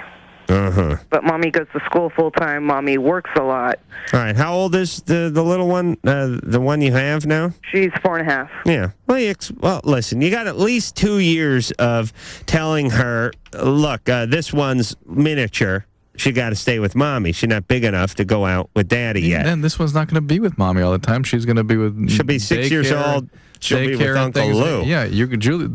Uh-huh.
But mommy goes to school full-time. Mommy works a lot.
All right. How old is the little one, the one you have now?
She's 4.5.
Yeah. Well, listen, you got at least 2 years of telling her, look, this one's miniature. She got to stay with mommy. She's not big enough to go out with daddy yet.
And this one's not going to be with mommy all the time. She's going to be with
She'll be 6 years old. She'll be with Uncle Lou.
Yeah, Julie.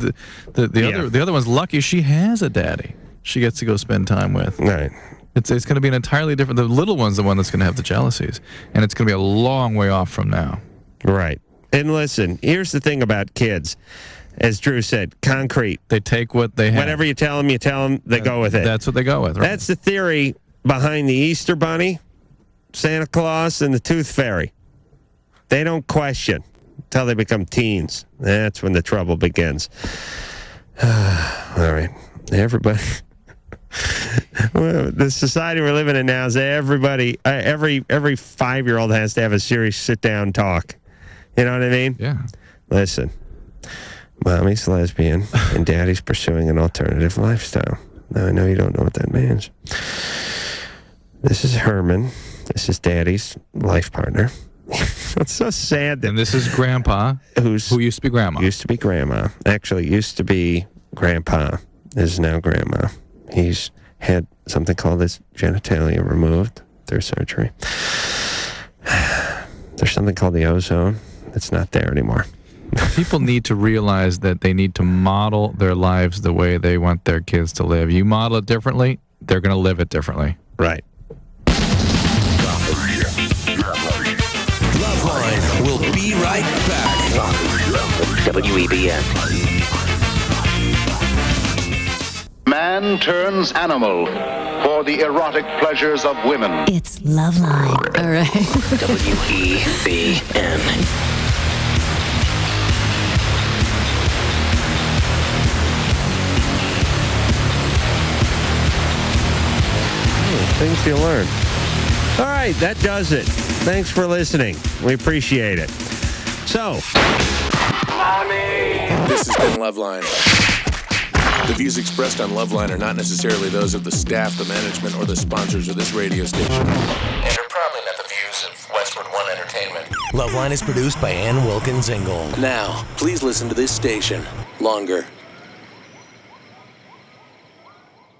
The other one's lucky she has a daddy. She gets to go spend time with.
Right.
It's going to be an entirely different. The little one's the one that's going to have the jealousies, and it's going to be a long way off from now.
Right. And listen, here's the thing about kids. As Drew said, concrete.
They take what they have.
Whatever you tell them, they go with it.
That's what they go with, right?
That's the theory behind the Easter Bunny, Santa Claus, and the Tooth Fairy. They don't question until they become teens. That's when the trouble begins. All right. Everybody. The society we're living in now is everybody, every 5-year-old has to have a serious sit-down talk. You know what I mean?
Yeah.
Listen, Mommy's lesbian and Daddy's pursuing an alternative lifestyle. Now, I know you don't know what that means. This is Herman. This is Daddy's life partner. It's so sad.
And this is Grandpa, who used to be Grandma.
Used to be Grandma. Actually, used to be Grandpa. Is now Grandma. He's had something called his genitalia removed through surgery. There's something called the ozone. It's not there anymore.
People need to realize that they need to model their lives the way they want their kids to live. You model it differently, they're going to live it differently.
Right.
LoveLine will be right back. WEBN.
Man turns animal for the erotic pleasures of women.
It's LoveLine.
All right.
WEBN.
Things you learn. All right, that does it. Thanks for listening. We appreciate it. So,
This has been LoveLine. The views expressed on LoveLine are not necessarily those of the staff, the management, or the sponsors of this radio station. And are probably not the views of Westwood One Entertainment. LoveLine is produced by Ann Wilkins Ingold. Now, please listen to this station longer.